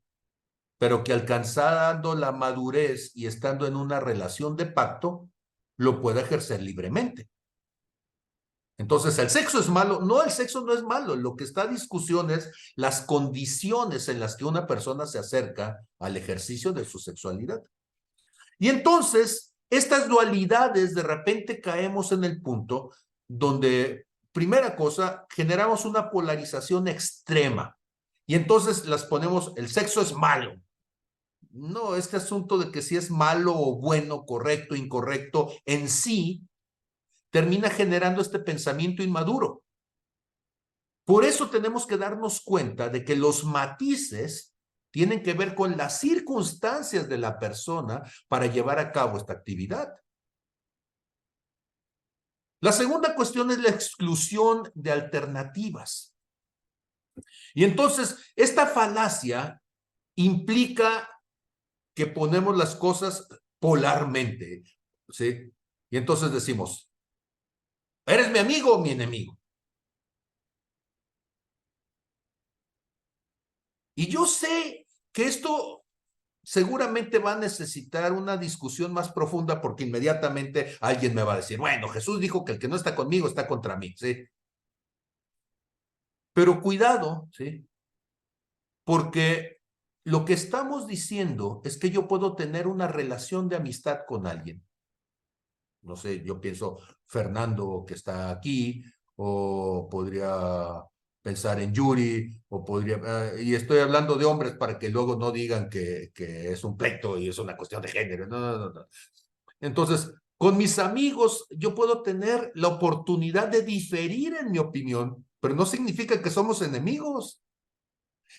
pero que alcanzando la madurez y estando en una relación de pacto, lo pueda ejercer libremente. Entonces, ¿el sexo es malo? No, el sexo no es malo. Lo que está a discusión es las condiciones en las que una persona se acerca al ejercicio de su sexualidad. Y entonces, estas dualidades de repente caemos en el punto donde, primera cosa, generamos una polarización extrema. Y entonces las ponemos, el sexo es malo. No, este asunto de que si es malo o bueno, correcto, incorrecto, en sí, termina generando este pensamiento inmaduro. Por eso tenemos que darnos cuenta de que los matices tienen que ver con las circunstancias de la persona para llevar a cabo esta actividad. La segunda cuestión es la exclusión de alternativas. Y entonces, esta falacia implica que ponemos las cosas polarmente, ¿sí? Y entonces decimos, ¿eres mi amigo o mi enemigo? Y yo sé que esto seguramente va a necesitar una discusión más profunda porque inmediatamente alguien me va a decir, bueno, Jesús dijo que el que no está conmigo está contra mí, ¿sí? Pero cuidado, ¿sí? Porque lo que estamos diciendo es que yo puedo tener una relación de amistad con alguien. No sé, yo pienso Fernando que está aquí, o podría pensar en Yuri, o podría, y estoy hablando de hombres para que luego no digan que es un pleito y es una cuestión de género. No, no, no, no. Entonces, con mis amigos yo puedo tener la oportunidad de diferir en mi opinión, pero no significa que somos enemigos.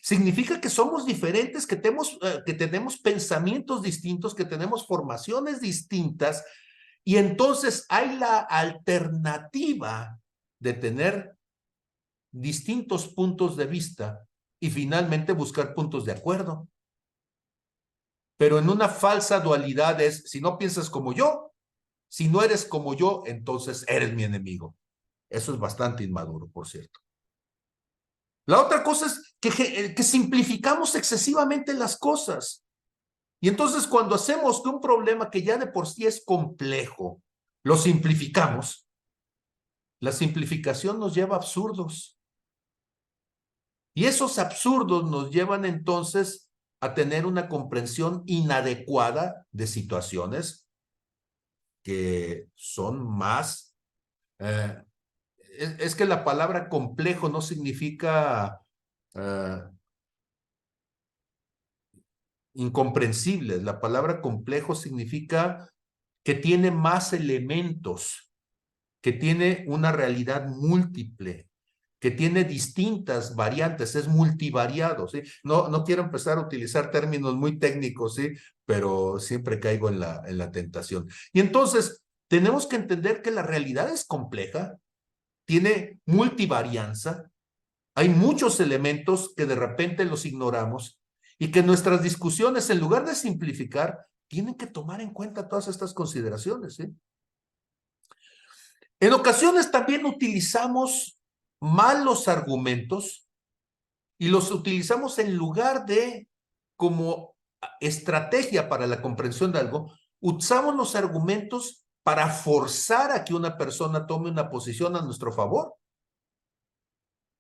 Significa que somos diferentes, que tenemos pensamientos distintos, que tenemos formaciones distintas, y entonces hay la alternativa de tener distintos puntos de vista y finalmente buscar puntos de acuerdo. Pero en una falsa dualidad es, si no piensas como yo, si no eres como yo, entonces eres mi enemigo. Eso es bastante inmaduro, por cierto. La otra cosa es que simplificamos excesivamente las cosas. Y entonces cuando hacemos que un problema que ya de por sí es complejo, lo simplificamos, la simplificación nos lleva a absurdos. Y esos absurdos nos llevan entonces a tener una comprensión inadecuada de situaciones que son más... es que la palabra complejo no significa incomprensibles. La palabra complejo significa que tiene más elementos, que tiene una realidad múltiple, que tiene distintas variantes, es multivariado, ¿sí? No quiero empezar a utilizar términos muy técnicos, ¿sí? Pero siempre caigo en la tentación. Y entonces, tenemos que entender que la realidad es compleja, tiene multivarianza, hay muchos elementos que de repente los ignoramos y que nuestras discusiones, en lugar de simplificar, tienen que tomar en cuenta todas estas consideraciones, ¿sí? En ocasiones también utilizamos malos argumentos y los utilizamos en lugar de como estrategia para la comprensión de algo, usamos los argumentos para forzar a que una persona tome una posición a nuestro favor.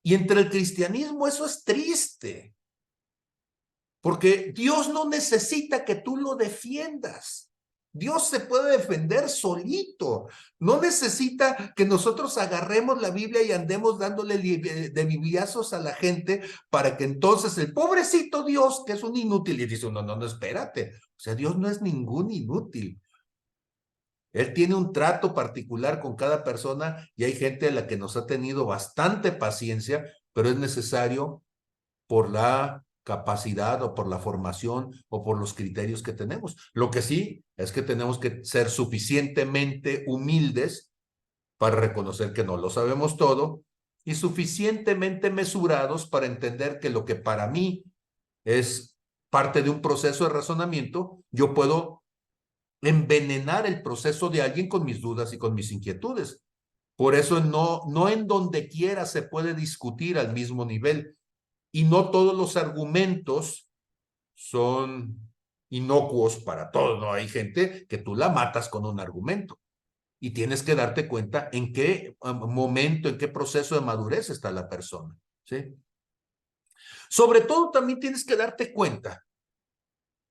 Y entre el cristianismo eso es triste, porque Dios no necesita que tú lo defiendas. Dios se puede defender solito. No necesita que nosotros agarremos la Biblia y andemos dándole de bibliazos a la gente para que entonces el pobrecito Dios, que es un inútil, y dice, no, espérate. O sea, Dios no es ningún inútil. Él tiene un trato particular con cada persona y hay gente a la que nos ha tenido bastante paciencia, pero es necesario por la capacidad o por la formación o por los criterios que tenemos. Lo que sí es que tenemos que ser suficientemente humildes para reconocer que no lo sabemos todo y suficientemente mesurados para entender que lo que para mí es parte de un proceso de razonamiento, yo puedo envenenar el proceso de alguien con mis dudas y con mis inquietudes. Por eso no en donde quiera se puede discutir al mismo nivel y no todos los argumentos son inocuos para todos, ¿no? Hay gente que tú la matas con un argumento y tienes que darte cuenta en qué momento, en qué proceso de madurez está la persona, ¿sí? Sobre todo también tienes que darte cuenta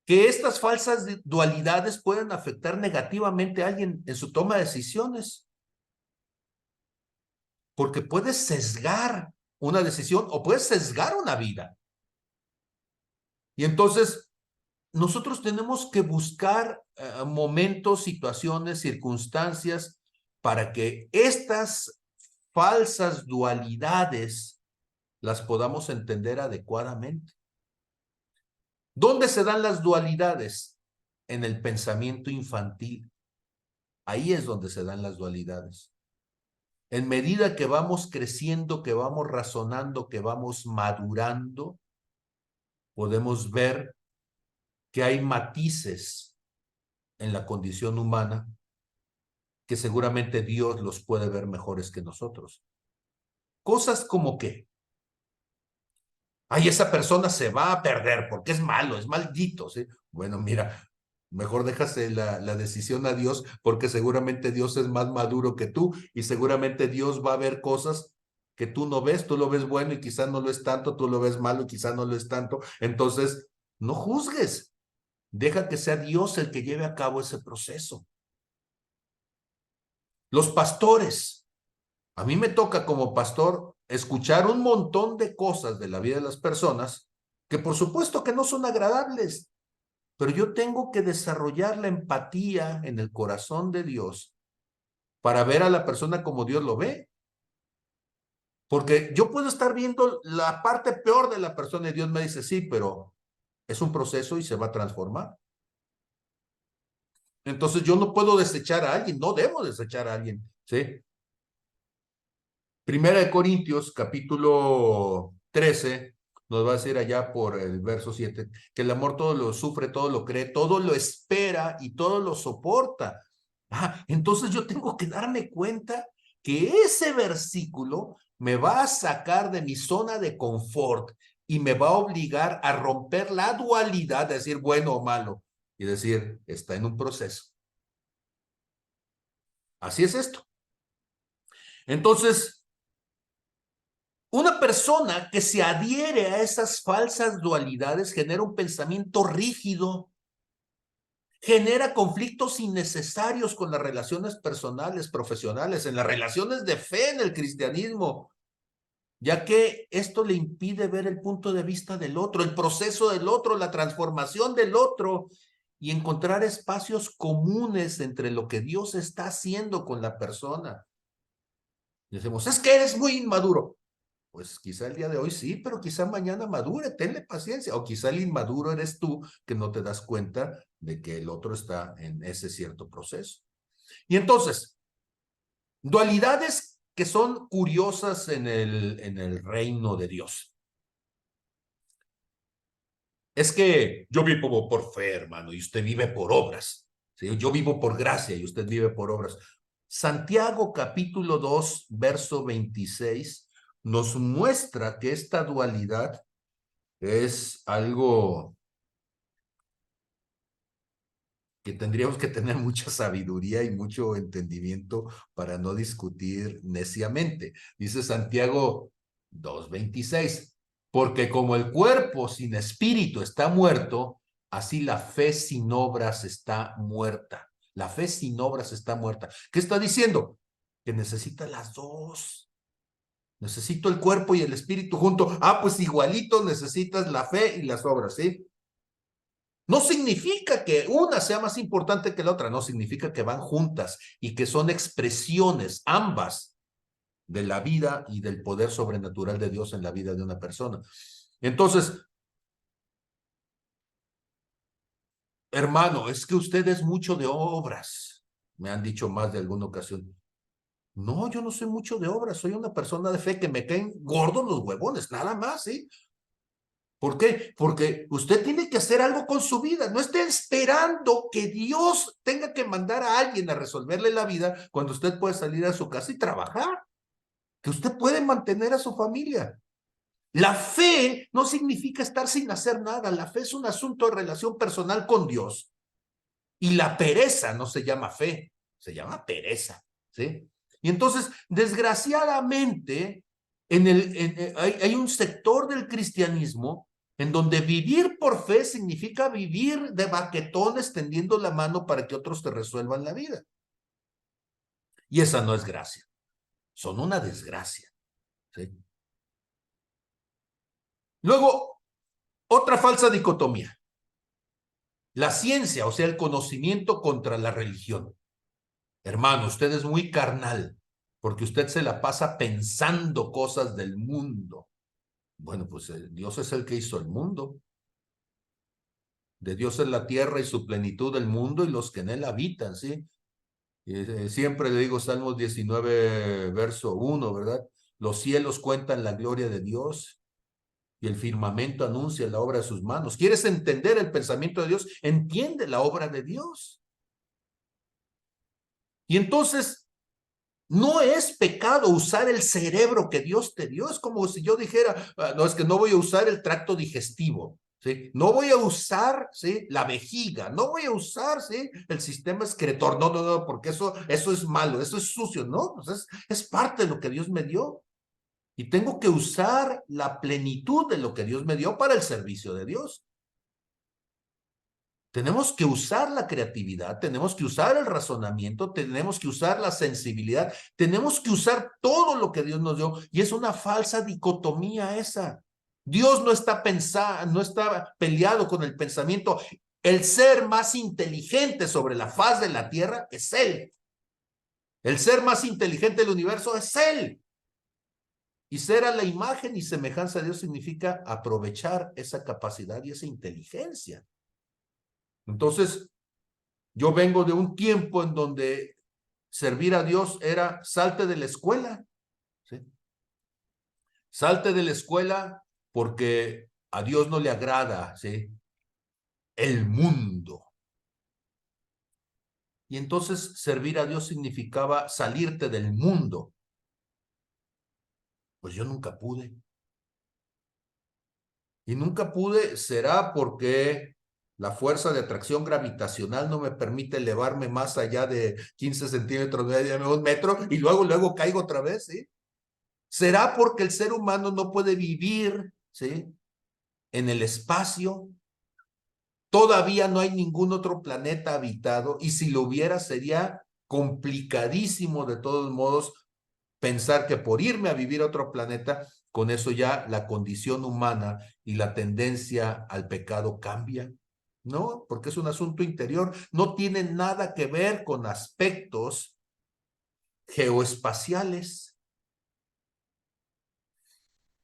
que estas falsas dualidades pueden afectar negativamente a alguien en su toma de decisiones, porque puedes sesgar una decisión o puedes sesgar una vida. Y entonces nosotros tenemos que buscar momentos, situaciones, circunstancias para que estas falsas dualidades las podamos entender adecuadamente. ¿Dónde se dan las dualidades? En el pensamiento infantil. Ahí es donde se dan las dualidades. En medida que vamos creciendo, que vamos razonando, que vamos madurando, podemos ver que hay matices en la condición humana que seguramente Dios los puede ver mejores que nosotros. Cosas como que, ay, esa persona se va a perder porque es malo, es maldito, ¿sí? Bueno, mira, mejor déjase la decisión a Dios porque seguramente Dios es más maduro que tú y seguramente Dios va a ver cosas que tú no ves, tú lo ves bueno y quizás no lo es tanto, tú lo ves malo y quizás no lo es tanto. Entonces, no juzgues, deja que sea Dios el que lleve a cabo ese proceso. Los pastores, a mí me toca como pastor escuchar un montón de cosas de la vida de las personas que por supuesto que no son agradables, pero yo tengo que desarrollar la empatía en el corazón de Dios para ver a la persona como Dios lo ve. Porque yo puedo estar viendo la parte peor de la persona y Dios me dice, sí, pero es un proceso y se va a transformar. Entonces yo no puedo desechar a alguien, no debo desechar a alguien, ¿sí? Primera de Corintios, capítulo 13, nos va a decir allá por el verso 7, que el amor todo lo sufre, todo lo cree, todo lo espera y todo lo soporta. Entonces yo tengo que darme cuenta que ese versículo me va a sacar de mi zona de confort y me va a obligar a romper la dualidad de decir bueno o malo y decir, está en un proceso. Así es esto. Entonces, una persona que se adhiere a esas falsas dualidades genera un pensamiento rígido, genera conflictos innecesarios con las relaciones personales, profesionales, en las relaciones de fe en el cristianismo, ya que esto le impide ver el punto de vista del otro, el proceso del otro, la transformación del otro y encontrar espacios comunes entre lo que Dios está haciendo con la persona. Decimos, es que eres muy inmaduro. Pues quizá el día de hoy sí, pero quizá mañana madure, tenle paciencia. O quizá el inmaduro eres tú que no te das cuenta de que el otro está en ese cierto proceso. Y entonces, dualidades que son curiosas en el reino de Dios. Es que yo vivo por fe, hermano, y usted vive por obras. ¿Sí? Yo vivo por gracia y usted vive por obras. Santiago capítulo 2, verso 26, nos muestra que esta dualidad es algo que tendríamos que tener mucha sabiduría y mucho entendimiento para no discutir neciamente. Dice Santiago 2:26. Porque como el cuerpo sin espíritu está muerto, así la fe sin obras está muerta. La fe sin obras está muerta. ¿Qué está diciendo? Que necesita las dos. Necesito el cuerpo y el espíritu junto. Ah, pues igualito necesitas la fe y las obras, ¿sí? No significa que una sea más importante que la otra, no, significa que van juntas y que son expresiones, ambas, de la vida y del poder sobrenatural de Dios en la vida de una persona. Entonces, hermano, es que usted es mucho de obras, me han dicho más de alguna ocasión. No, yo no soy mucho de obras, soy una persona de fe que me caen gordos los huevones, nada más, ¿sí? ¿Por qué? Porque usted tiene que hacer algo con su vida. No esté esperando que Dios tenga que mandar a alguien a resolverle la vida cuando usted puede salir a su casa y trabajar. Que usted puede mantener a su familia. La fe no significa estar sin hacer nada. La fe es un asunto de relación personal con Dios. Y la pereza no se llama fe, se llama pereza, ¿sí? Y entonces, desgraciadamente, hay un sector del cristianismo en donde vivir por fe significa vivir de baquetones tendiendo la mano para que otros te resuelvan la vida. Y esa no es gracia, son una desgracia, ¿sí? Luego, otra falsa dicotomía. La ciencia, o sea, el conocimiento contra la religión. Hermano, usted es muy carnal, porque usted se la pasa pensando cosas del mundo. Bueno, pues Dios es el que hizo el mundo. De Dios es la tierra y su plenitud del mundo y los que en él habitan, ¿sí? Siempre le digo Salmos 19, verso 1, ¿verdad? Los cielos cuentan la gloria de Dios y el firmamento anuncia la obra de sus manos. ¿Quieres entender el pensamiento de Dios? Entiende la obra de Dios. Y entonces, no es pecado usar el cerebro que Dios te dio. Es como si yo dijera, no, es que no voy a usar el tracto digestivo, ¿sí? No voy a usar, ¿sí?, la vejiga, no voy a usar, ¿sí?, el sistema excretor. No, no, no, porque eso es malo, eso es sucio, ¿no? Pues es parte de lo que Dios me dio. Y tengo que usar la plenitud de lo que Dios me dio para el servicio de Dios. Tenemos que usar la creatividad, tenemos que usar el razonamiento, tenemos que usar la sensibilidad, tenemos que usar todo lo que Dios nos dio. Y es una falsa dicotomía esa. Dios no está no está peleado con el pensamiento. El ser más inteligente sobre la faz de la tierra es Él. El ser más inteligente del universo es Él. Y ser a la imagen y semejanza de Dios significa aprovechar esa capacidad y esa inteligencia. Entonces, yo vengo de un tiempo en donde servir a Dios era salte de la escuela, ¿sí? Salte de la escuela porque a Dios no le agrada, ¿sí?, el mundo. Y entonces servir a Dios significaba salirte del mundo. Pues yo nunca pude. Y nunca pude, será porque la fuerza de atracción gravitacional no me permite elevarme más allá de 15 centímetros, de un metro, y luego caigo otra vez, ¿sí? ¿Será porque el ser humano no puede vivir, ¿sí?, en el espacio? Todavía no hay ningún otro planeta habitado, y si lo hubiera sería complicadísimo de todos modos pensar que por irme a vivir a otro planeta, con eso ya la condición humana y la tendencia al pecado cambia. No, porque es un asunto interior, no tiene nada que ver con aspectos geoespaciales.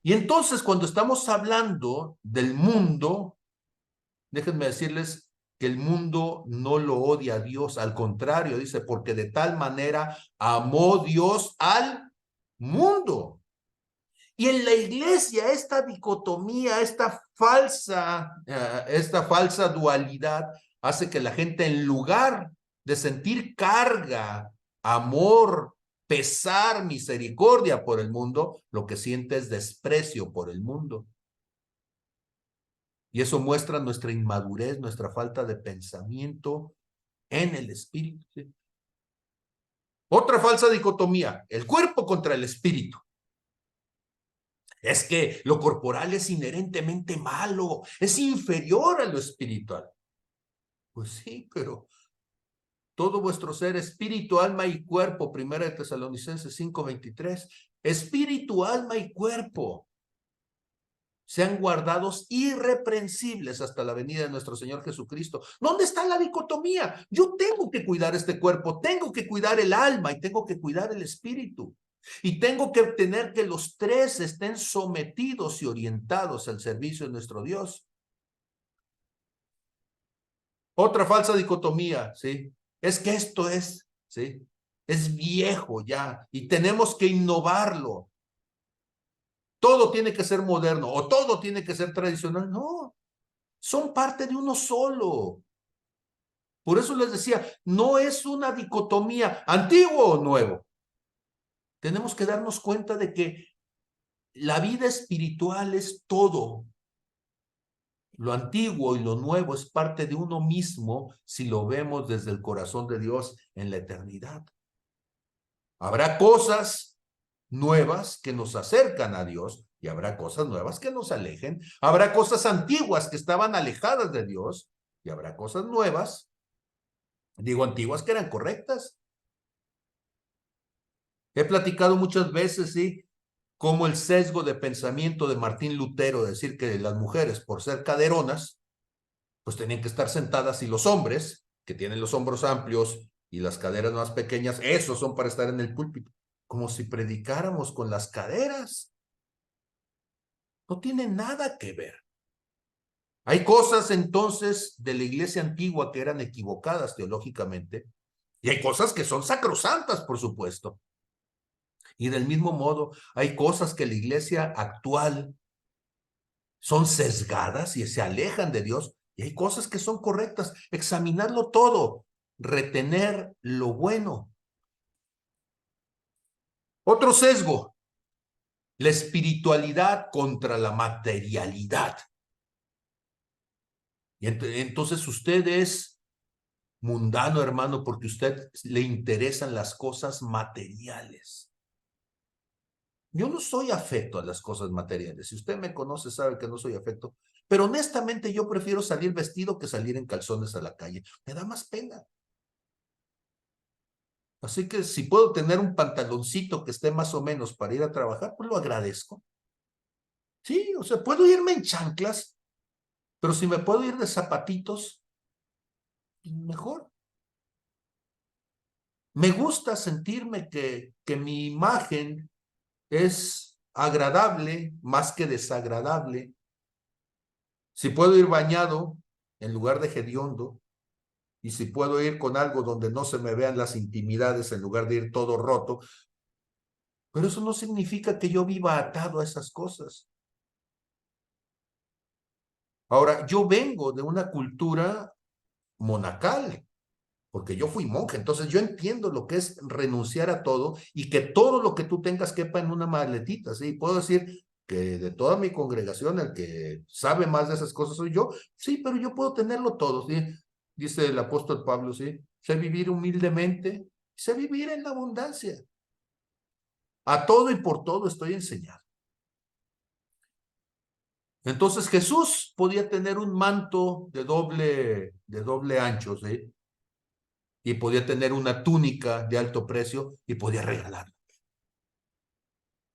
Y entonces, cuando estamos hablando del mundo, déjenme decirles que el mundo no lo odia a Dios, al contrario, dice, porque de tal manera amó Dios al mundo. Y en la iglesia esta dicotomía, esta falsa dualidad hace que la gente, en lugar de sentir carga, amor, pesar, misericordia por el mundo, lo que siente es desprecio por el mundo. Y eso muestra nuestra inmadurez, nuestra falta de pensamiento en el espíritu, ¿sí? Otra falsa dicotomía, el cuerpo contra el espíritu. Es que lo corporal es inherentemente malo, es inferior a lo espiritual. Pues sí, pero todo vuestro ser, espíritu, alma y cuerpo, 1 Tesalonicenses 5:23, espíritu, alma y cuerpo sean guardados irreprensibles hasta la venida de nuestro Señor Jesucristo. ¿Dónde está la dicotomía? Yo tengo que cuidar este cuerpo, tengo que cuidar el alma y tengo que cuidar el espíritu. Y tengo que tener que los tres estén sometidos y orientados al servicio de nuestro Dios. Otra falsa dicotomía, ¿sí? Es que esto es, ¿sí? Es viejo ya y tenemos que innovarlo. Todo tiene que ser moderno o todo tiene que ser tradicional. No, son parte de uno solo. Por eso les decía, no es una dicotomía antiguo o nuevo. Tenemos que darnos cuenta de que la vida espiritual es todo. Lo antiguo y lo nuevo es parte de uno mismo si lo vemos desde el corazón de Dios en la eternidad. Habrá cosas nuevas que nos acercan a Dios y habrá cosas nuevas que nos alejen. Habrá cosas antiguas que estaban alejadas de Dios y habrá cosas nuevas, digo antiguas, que eran correctas. He platicado muchas veces, sí, como el sesgo de pensamiento de Martín Lutero, de decir que las mujeres, por ser caderonas, pues tenían que estar sentadas y los hombres, que tienen los hombros amplios y las caderas más pequeñas, esos son para estar en el púlpito. Como si predicáramos con las caderas. No tiene nada que ver. Hay cosas entonces de la iglesia antigua que eran equivocadas teológicamente y hay cosas que son sacrosantas, por supuesto. Y del mismo modo, hay cosas que la iglesia actual son sesgadas y se alejan de Dios y hay cosas que son correctas. Examinarlo todo, retener lo bueno. Otro sesgo, la espiritualidad contra la materialidad. Y entonces usted es mundano, hermano, porque a usted le interesan las cosas materiales. Yo no soy afecto a las cosas materiales. Si usted me conoce, sabe que no soy afecto. Pero honestamente yo prefiero salir vestido que salir en calzones a la calle. Me da más pena. Así que si puedo tener un pantaloncito que esté más o menos para ir a trabajar, pues lo agradezco. Sí, o sea, puedo irme en chanclas, pero si me puedo ir de zapatitos, mejor. Me gusta sentirme que mi imagen es agradable más que desagradable. Si puedo ir bañado en lugar de hediondo, y si puedo ir con algo donde no se me vean las intimidades en lugar de ir todo roto, pero eso no significa que yo viva atado a esas cosas. Ahora, yo vengo de una cultura monacal, porque yo fui monje, entonces yo entiendo lo que es renunciar a todo y que todo lo que tú tengas quepa en una maletita, ¿sí? Puedo decir que de toda mi congregación el que sabe más de esas cosas soy yo, sí, pero yo puedo tenerlo todo, ¿sí? Dice el apóstol Pablo, ¿sí? Sé vivir humildemente, sé vivir en la abundancia. A todo y por todo estoy enseñado. Entonces Jesús podía tener un manto de doble ancho, ¿sí? Y podía tener una túnica de alto precio y podía regalarla.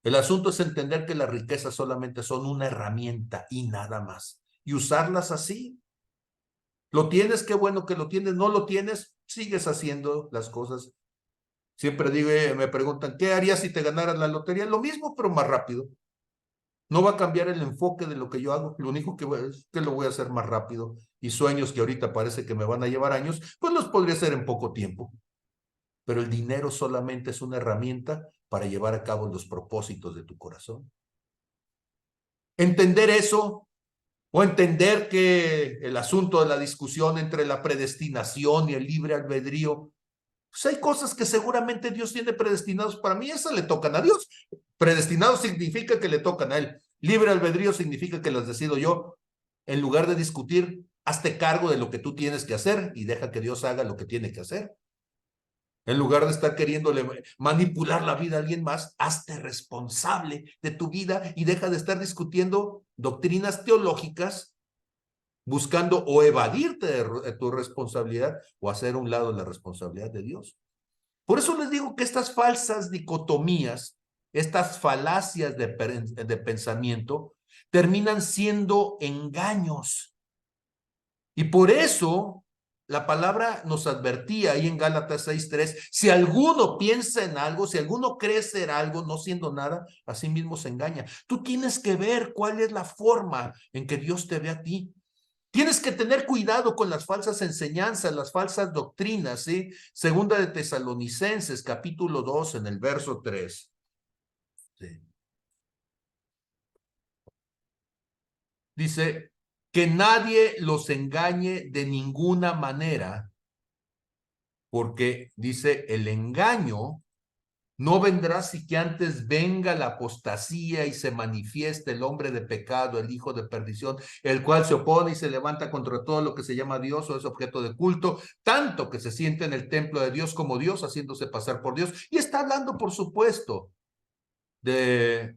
El asunto es entender que las riquezas solamente son una herramienta y nada más. Y usarlas así. Lo tienes, qué bueno que lo tienes. No lo tienes, sigues haciendo las cosas. Siempre digo, me preguntan, ¿qué harías si te ganaras la lotería? Lo mismo, pero más rápido. No va a cambiar el enfoque de lo que yo hago. Lo único que es que lo voy a hacer más rápido. Y sueños que ahorita parece que me van a llevar años, pues los podría hacer en poco tiempo. Pero el dinero solamente es una herramienta para llevar a cabo los propósitos de tu corazón. Entender eso o entender que el asunto de la discusión entre la predestinación y el libre albedrío, pues hay cosas que seguramente Dios tiene predestinados para mí, esas le tocan a Dios. Predestinado significa que le tocan a Él. Libre albedrío significa que las decido yo. En lugar de discutir, hazte cargo de lo que tú tienes que hacer y deja que Dios haga lo que tiene que hacer. En lugar de estar queriéndole manipular la vida a alguien más, hazte responsable de tu vida y deja de estar discutiendo doctrinas teológicas, buscando o evadirte de tu responsabilidad o hacer a un lado la responsabilidad de Dios. Por eso les digo que estas falsas dicotomías, estas falacias de pensamiento, terminan siendo engaños. Y por eso la palabra nos advertía ahí en Gálatas 6:3, si alguno piensa en algo, si alguno cree ser algo, no siendo nada, a sí mismo se engaña. Tú tienes que ver cuál es la forma en que Dios te ve a ti. Tienes que tener cuidado con las falsas enseñanzas, las falsas doctrinas, ¿sí? Segunda de Tesalonicenses, capítulo 2, en el verso 3. ¿Sí? Dice, que nadie los engañe de ninguna manera, porque dice, el engaño no vendrá si que antes venga la apostasía y se manifieste el hombre de pecado, el hijo de perdición, el cual se opone y se levanta contra todo lo que se llama Dios o es objeto de culto, tanto que se siente en el templo de Dios como Dios, haciéndose pasar por Dios. Y está hablando, por supuesto, del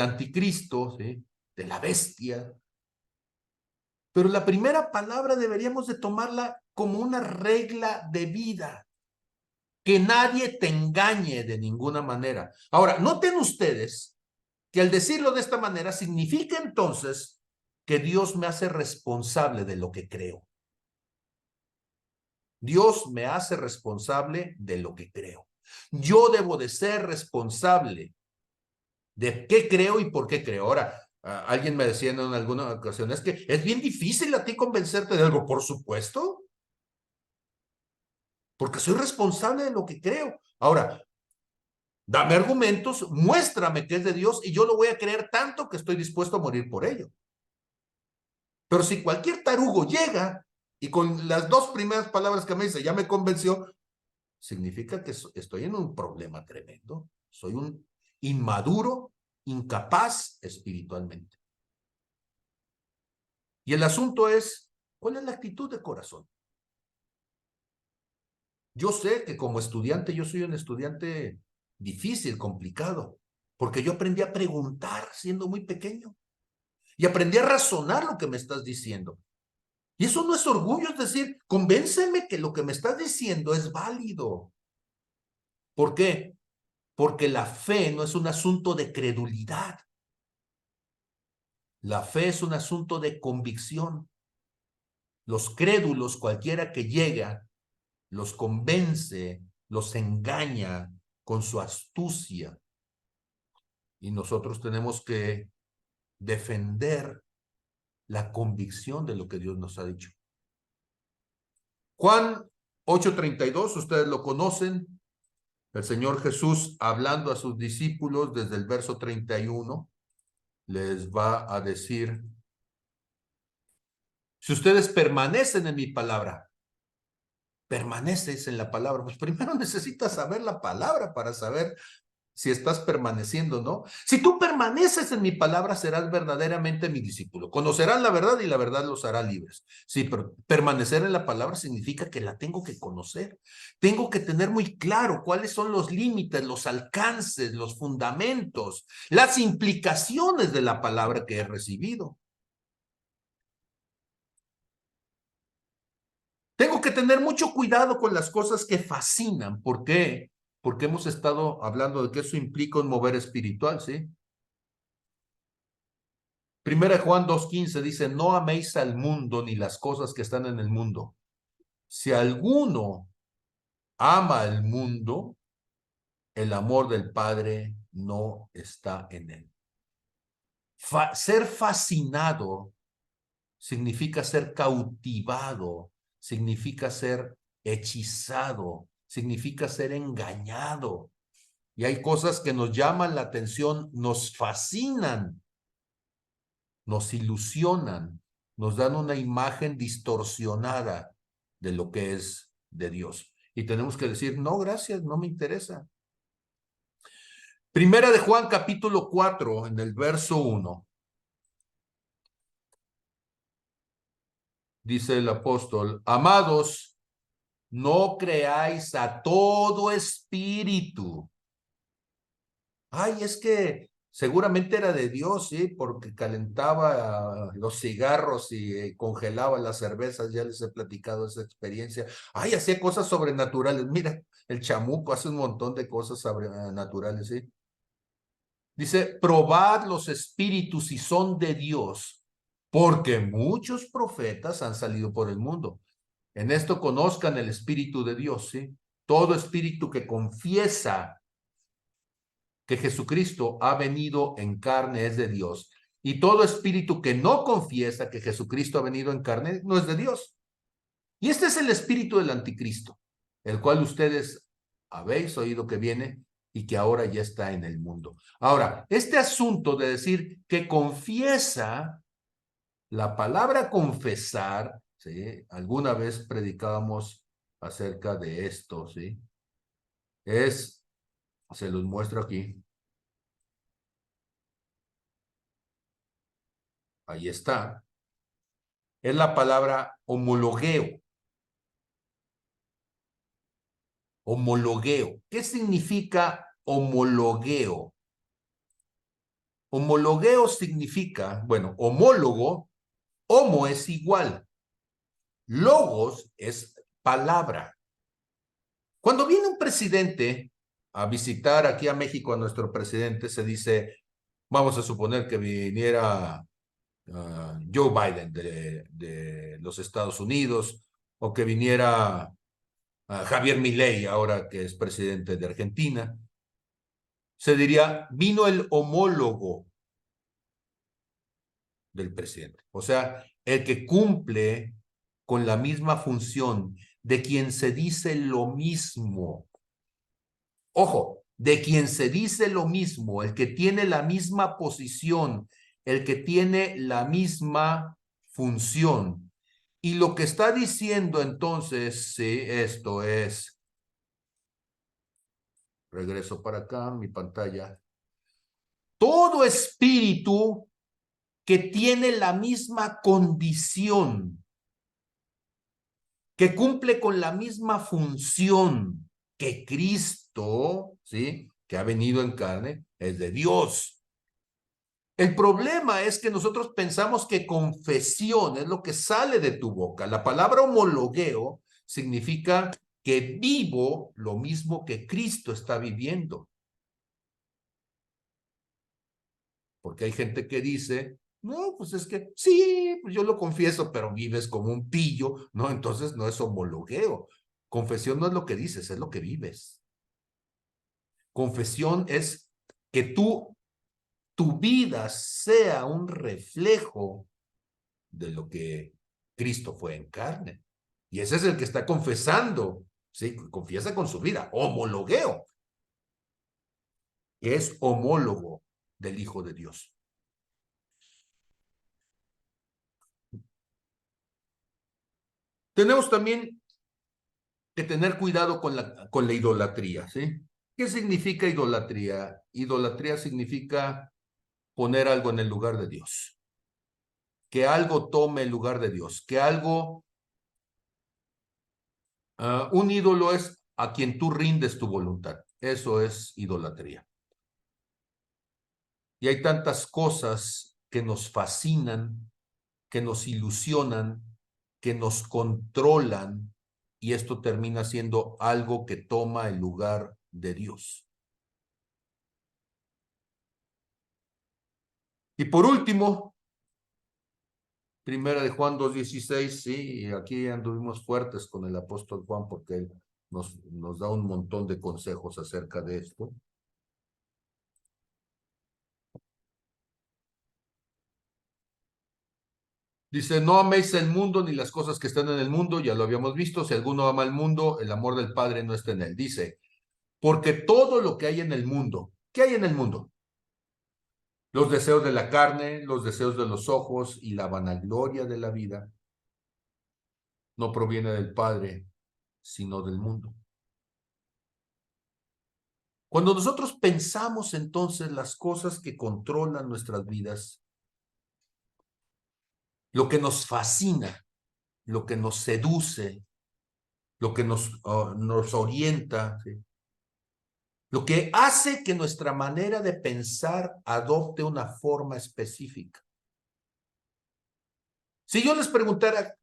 anticristo, ¿sí? De la bestia. Pero la primera palabra deberíamos de tomarla como una regla de vida. Que nadie te engañe de ninguna manera. Ahora, noten ustedes que al decirlo de esta manera significa entonces que Dios me hace responsable de lo que creo. Dios me hace responsable de lo que creo. Yo debo de ser responsable de qué creo y por qué creo. Ahora, alguien me decía en alguna ocasión, es que es bien difícil a ti convencerte de algo. Por supuesto, porque soy responsable de lo que creo. Ahora, dame argumentos, muéstrame que es de Dios y yo lo voy a creer tanto que estoy dispuesto a morir por ello. Pero si cualquier tarugo llega y con las dos primeras palabras que me dice ya me convenció, significa que estoy en un problema tremendo. Soy un inmaduro, incapaz espiritualmente. Y el asunto es, ¿cuál es la actitud de corazón? Yo sé que como estudiante, yo soy un estudiante difícil, complicado, porque yo aprendí a preguntar siendo muy pequeño. Y aprendí a razonar lo que me estás diciendo. Y eso no es orgullo, es decir, convénceme que lo que me estás diciendo es válido. ¿Por qué? Porque la fe no es un asunto de credulidad. La fe es un asunto de convicción. Los crédulos, cualquiera que llega, los convence, los engaña con su astucia. Y nosotros tenemos que defender la convicción de lo que Dios nos ha dicho. Juan 8:32, ustedes lo conocen, el Señor Jesús hablando a sus discípulos desde el verso 31, les va a decir, si ustedes permanecen en mi palabra, permaneces en la palabra, pues primero necesitas saber la palabra para saber si estás permaneciendo, ¿no? Si tú permaneces en mi palabra, serás verdaderamente mi discípulo. Conocerás la verdad y la verdad los hará libres. Sí, pero permanecer en la palabra significa que la tengo que conocer. Tengo que tener muy claro cuáles son los límites, los alcances, los fundamentos, las implicaciones de la palabra que he recibido. Tengo que tener mucho cuidado con las cosas que fascinan. ¿Por qué? Porque hemos estado hablando de que eso implica un mover espiritual, ¿sí? Primera de Juan 2:15 dice, no améis al mundo ni las cosas que están en el mundo. Si alguno ama al mundo, el amor del Padre no está en él. Ser fascinado significa ser cautivado, significa ser hechizado, significa ser engañado. Y hay cosas que nos llaman la atención, nos fascinan, nos ilusionan, nos dan una imagen distorsionada de lo que es de Dios. Y tenemos que decir, no, gracias, no me interesa. Primera de Juan, capítulo 4, en el verso 1. Dice el apóstol, amados, no creáis a todo espíritu. Ay, es que seguramente era de Dios, sí, porque calentaba los cigarros y congelaba las cervezas, ya les he platicado esa experiencia. Ay, hacía cosas sobrenaturales. Mira, el chamuco hace un montón de cosas sobrenaturales, sí. Dice, probad los espíritus si son de Dios, porque muchos profetas han salido por el mundo. En esto conozcan el espíritu de Dios, ¿sí? Todo espíritu que confiesa que Jesucristo ha venido en carne es de Dios. Y todo espíritu que no confiesa que Jesucristo ha venido en carne no es de Dios. Y este es el espíritu del anticristo, el cual ustedes habéis oído que viene y que ahora ya está en el mundo. Ahora, este asunto de decir que confiesa, la palabra confesar, ¿sí? Alguna vez predicábamos acerca de esto, ¿sí? Se los muestro aquí. Ahí está. Es la palabra homologueo. Homologueo. ¿Qué significa homologueo? Homologueo significa, bueno, homólogo, homo es igual, logos es palabra. Cuando viene un presidente a visitar aquí a México a nuestro presidente, se dice, vamos a suponer que viniera Joe Biden de los Estados Unidos o que viniera Javier Milei, ahora que es presidente de Argentina, se diría, vino el homólogo del presidente. O sea, el que cumple con la misma función de quien se dice lo mismo. Ojo, de quien se dice lo mismo, el que tiene la misma posición, el que tiene la misma función. Y lo que está diciendo entonces, sí, esto es, regreso para acá, mi pantalla, todo espíritu que tiene la misma condición, que cumple con la misma función que Cristo, ¿sí? Que ha venido en carne, es de Dios. El problema es que nosotros pensamos que confesión es lo que sale de tu boca. La palabra homologueo significa que vivo lo mismo que Cristo está viviendo. Porque hay gente que dice, no, pues es que sí, pues yo lo confieso, pero vives como un pillo, ¿no? Entonces no es homologueo. Confesión no es lo que dices, es lo que vives. Confesión es que tu vida sea un reflejo de lo que Cristo fue en carne. Y ese es el que está confesando, ¿sí? Confiesa con su vida. Homologueo, que es homólogo del Hijo de Dios. Tenemos también que tener cuidado con la idolatría, ¿sí? ¿Qué significa idolatría? Idolatría significa poner algo en el lugar de Dios, que algo tome el lugar de Dios, que algo, un ídolo es a quien tú rindes tu voluntad, eso es idolatría. Y hay tantas cosas que nos fascinan, que nos ilusionan, que nos controlan, y esto termina siendo algo que toma el lugar de Dios. Y por último, Primera de Juan 2:16, sí, y aquí anduvimos fuertes con el apóstol Juan porque él nos da un montón de consejos acerca de esto. Dice, no améis el mundo ni las cosas que están en el mundo, ya lo habíamos visto, si alguno ama el mundo, el amor del Padre no está en él. Dice, porque todo lo que hay en el mundo, ¿qué hay en el mundo? Los deseos de la carne, los deseos de los ojos y la vanagloria de la vida no proviene del Padre, sino del mundo. Cuando nosotros pensamos entonces las cosas que controlan nuestras vidas, lo que nos fascina, lo que nos seduce, lo que nos orienta, ¿sí? Lo que hace que nuestra manera de pensar adopte una forma específica. Si yo les preguntara,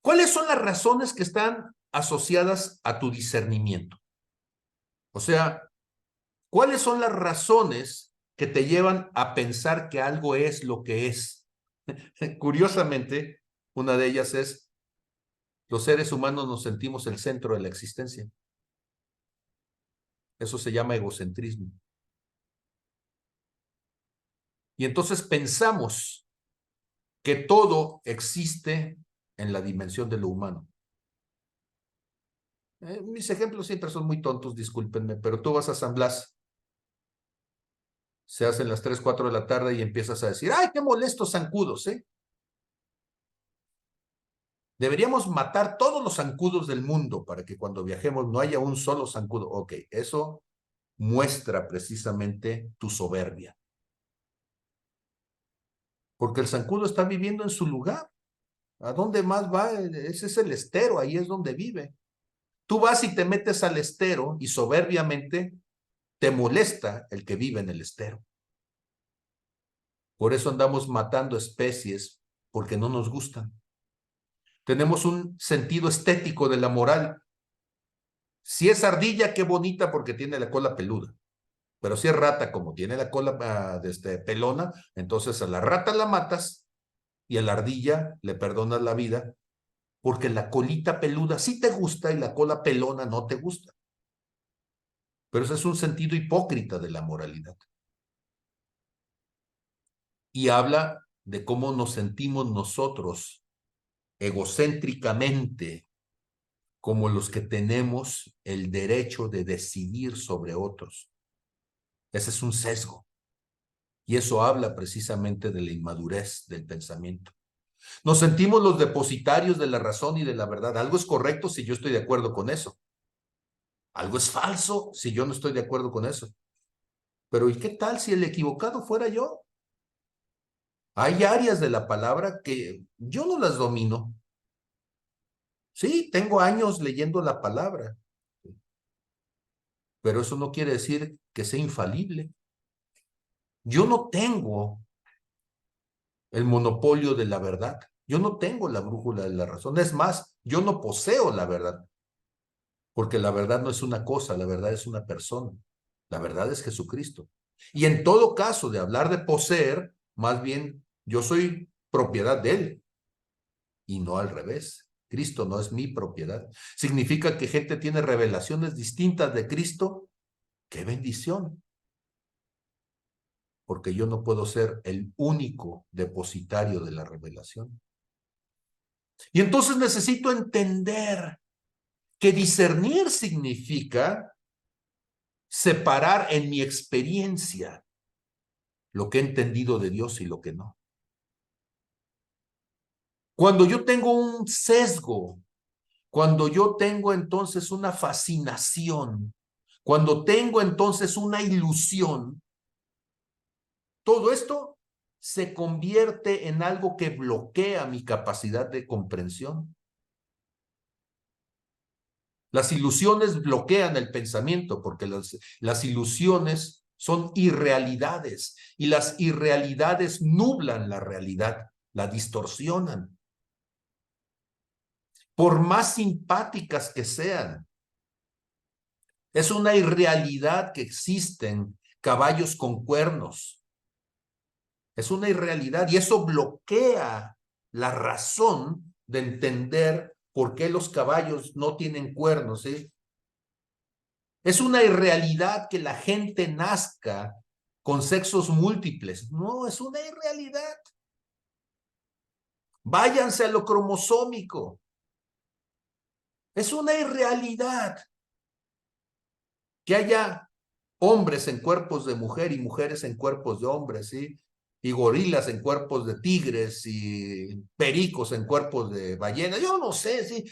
¿cuáles son las razones que están asociadas a tu discernimiento? O sea, ¿cuáles son las razones que te llevan a pensar que algo es lo que es? Curiosamente, una de ellas es, los seres humanos nos sentimos el centro de la existencia. Eso se llama egocentrismo. Y entonces pensamos que todo existe en la dimensión de lo humano. Mis ejemplos siempre son muy tontos, discúlpenme, pero tú vas a San Blas, se hacen las 3, 4 de la tarde y empiezas a decir, ¡ay, qué molestos zancudos! Deberíamos matar todos los zancudos del mundo para que cuando viajemos no haya un solo zancudo. Ok, eso muestra precisamente tu soberbia. Porque el zancudo está viviendo en su lugar. ¿A dónde más va? Ese es el estero, ahí es donde vive. Tú vas y te metes al estero y soberbiamente te molesta el que vive en el estero. Por eso andamos matando especies porque no nos gustan. Tenemos un sentido estético de la moral. Si es ardilla, qué bonita porque tiene la cola peluda. Pero si es rata, como tiene la cola pelona, entonces a la rata la matas y a la ardilla le perdonas la vida porque la colita peluda sí te gusta y la cola pelona no te gusta. Pero ese es un sentido hipócrita de la moralidad. Y habla de cómo nos sentimos nosotros egocéntricamente como los que tenemos el derecho de decidir sobre otros. Ese es un sesgo. Y eso habla precisamente de la inmadurez del pensamiento. Nos sentimos los depositarios de la razón y de la verdad. Algo es correcto si yo estoy de acuerdo con eso. Algo es falso si yo no estoy de acuerdo con eso. Pero ¿y qué tal si el equivocado fuera yo? Hay áreas de la palabra que yo no las domino. Sí, tengo años leyendo la palabra, pero eso no quiere decir que sea infalible. Yo no tengo el monopolio de la verdad. Yo no tengo la brújula de la razón. Es más, yo no poseo la verdad, porque la verdad no es una cosa, la verdad es una persona. La verdad es Jesucristo. Y en todo caso de hablar de poseer, más bien yo soy propiedad de Él y no al revés. Cristo no es mi propiedad. Significa que gente tiene revelaciones distintas de Cristo. ¡Qué bendición! Porque yo no puedo ser el único depositario de la revelación. Y entonces necesito entender que discernir significa separar en mi experiencia lo que he entendido de Dios y lo que no. Cuando yo tengo un sesgo, cuando yo tengo entonces una fascinación, cuando tengo entonces una ilusión, todo esto se convierte en algo que bloquea mi capacidad de comprensión. Las ilusiones bloquean el pensamiento porque las ilusiones son irrealidades y las irrealidades nublan la realidad, la distorsionan. Por más simpáticas que sean, es una irrealidad que existen caballos con cuernos. Es una irrealidad y eso bloquea la razón de entender por qué los caballos no tienen cuernos, ¿sí? Es una irrealidad que la gente nazca con sexos múltiples. No, es una irrealidad. Váyanse a lo cromosómico. Es una irrealidad que haya hombres en cuerpos de mujer y mujeres en cuerpos de hombres, ¿sí? Y gorilas en cuerpos de tigres y pericos en cuerpos de ballenas. Yo no sé, ¿sí?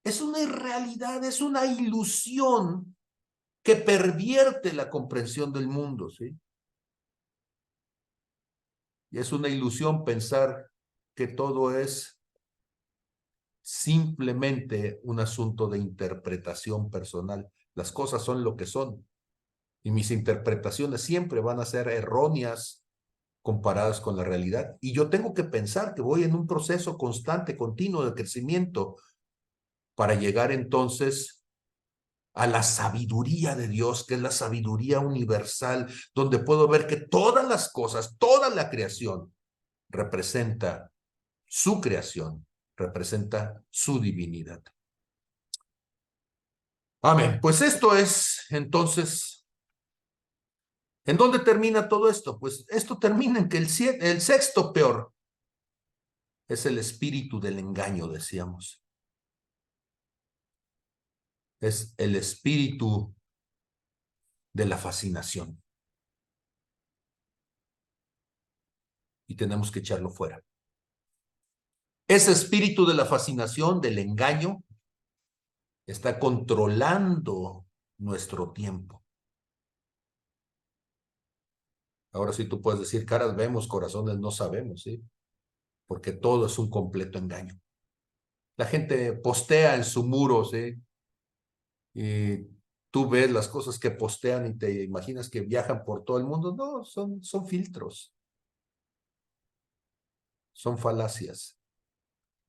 Es una irrealidad, es una ilusión que pervierte la comprensión del mundo, ¿sí? Y es una ilusión pensar que todo es simplemente un asunto de interpretación personal. Las cosas son lo que son y mis interpretaciones siempre van a ser erróneas comparadas con la realidad. Y yo tengo que pensar que voy en un proceso constante, continuo de crecimiento para llegar entonces a la sabiduría de Dios, que es la sabiduría universal, donde puedo ver que todas las cosas, toda la creación representa su creación, representa su divinidad. Amén. Pues esto es entonces, ¿en dónde termina todo esto? Pues esto termina en que el sexto peor es el espíritu del engaño, decíamos. Es el espíritu de la fascinación. Y tenemos que echarlo fuera. Ese espíritu de la fascinación, del engaño, está controlando nuestro tiempo. Ahora sí tú puedes decir, caras vemos, corazones no sabemos, ¿sí? Porque todo es un completo engaño. La gente postea en su muro, ¿sí? Y tú ves las cosas que postean y te imaginas que viajan por todo el mundo. No, son filtros, son falacias.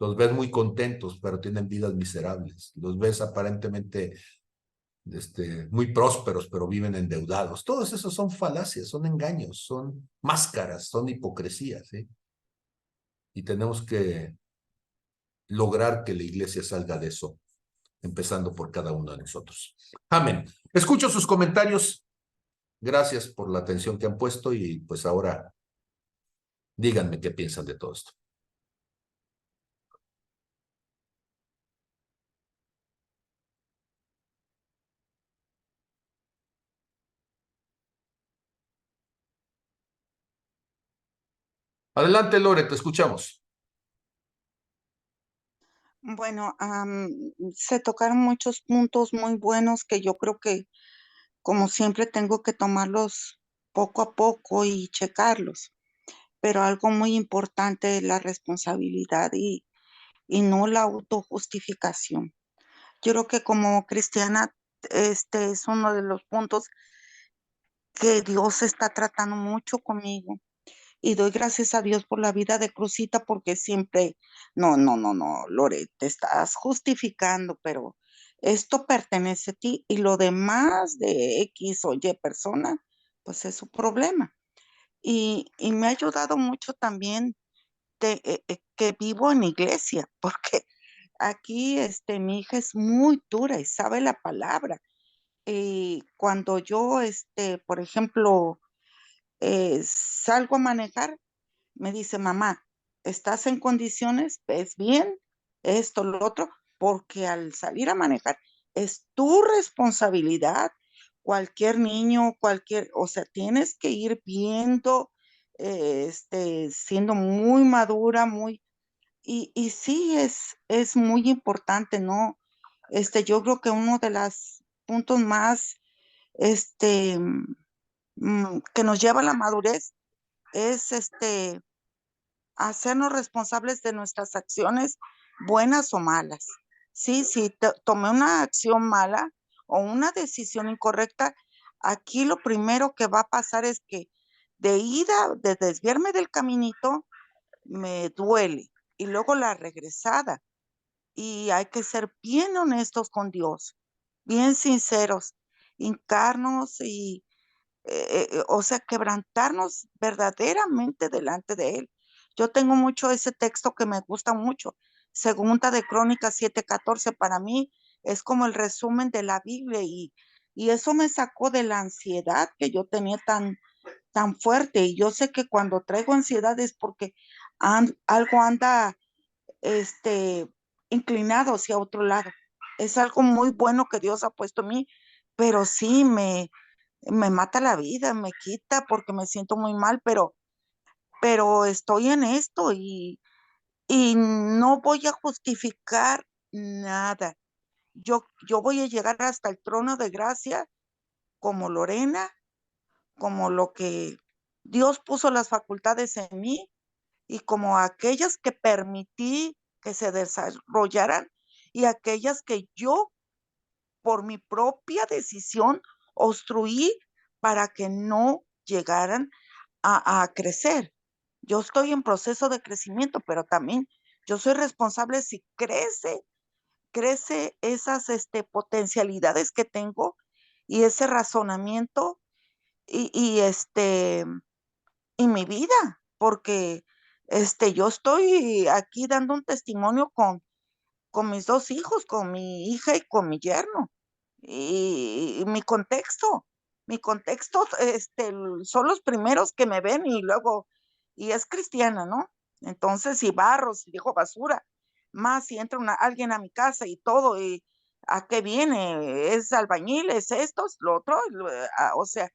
Los ves muy contentos, pero tienen vidas miserables. Los ves aparentemente muy prósperos, pero viven endeudados. Todos esos son falacias, son engaños, son máscaras, son hipocresías, ¿sí? Y tenemos que lograr que la iglesia salga de eso, empezando por cada uno de nosotros. Amén. Escucho sus comentarios. Gracias por la atención que han puesto y pues ahora díganme qué piensan de todo esto. Adelante, Lore, te escuchamos. Bueno, se tocaron muchos puntos muy buenos que yo creo que, como siempre, tengo que tomarlos poco a poco y checarlos. Pero algo muy importante es la responsabilidad y no la autojustificación. Yo creo que como cristiana, este es uno de los puntos que Dios está tratando mucho conmigo. Y doy gracias a Dios por la vida de Crucita porque siempre, no, no, no, no, Lore, te estás justificando, pero esto pertenece a ti y lo demás de X o Y persona, pues es su problema. Y me ha ayudado mucho también que vivo en iglesia, porque aquí mi hija es muy dura y sabe la palabra. Y cuando yo, por ejemplo, salgo a manejar, me dice, mamá, ¿estás en condiciones? ¿Ves bien? Esto, lo otro, porque al salir a manejar es tu responsabilidad. Cualquier niño, o sea, tienes que ir viendo, siendo muy madura, y sí es muy importante, ¿no? Yo creo que uno de los puntos más, este, que nos lleva a la madurez es, hacernos responsables de nuestras acciones, buenas o malas. Sí, si tomé una acción mala o una decisión incorrecta, aquí lo primero que va a pasar es que de desviarme del caminito, me duele. Y luego la regresada. Y hay que ser bien honestos con Dios, bien sinceros, hincarnos o sea, quebrantarnos verdaderamente delante de Él. Yo tengo mucho ese texto que me gusta mucho. Segunda de Crónicas 7:14 para mí es como el resumen de la Biblia y eso me sacó de la ansiedad que yo tenía tan fuerte. Y yo sé que cuando traigo ansiedad es porque algo anda este, inclinado hacia otro lado. Es algo muy bueno que Dios ha puesto en mí, pero sí me mata la vida, me quita porque me siento muy mal, pero estoy en esto y no voy a justificar nada. Yo voy a llegar hasta el trono de gracia como Lorena, como lo que Dios puso las facultades en mí y como aquellas que permití que se desarrollaran y aquellas que yo, por mi propia decisión, obstruí para que no llegaran a crecer. Yo estoy en proceso de crecimiento, pero también yo soy responsable si crece esas, potencialidades que tengo y ese razonamiento y y mi vida, porque, yo estoy aquí dando un testimonio con mis 2 hijos, con mi hija y con mi yerno. Y mi contexto, son los primeros que me ven y luego y es cristiana, ¿no? Entonces, si barro, si dejo basura, más si entra alguien a mi casa y todo, y ¿a qué viene? ¿Es albañil? ¿Es esto? ¿Es lo otro? O sea,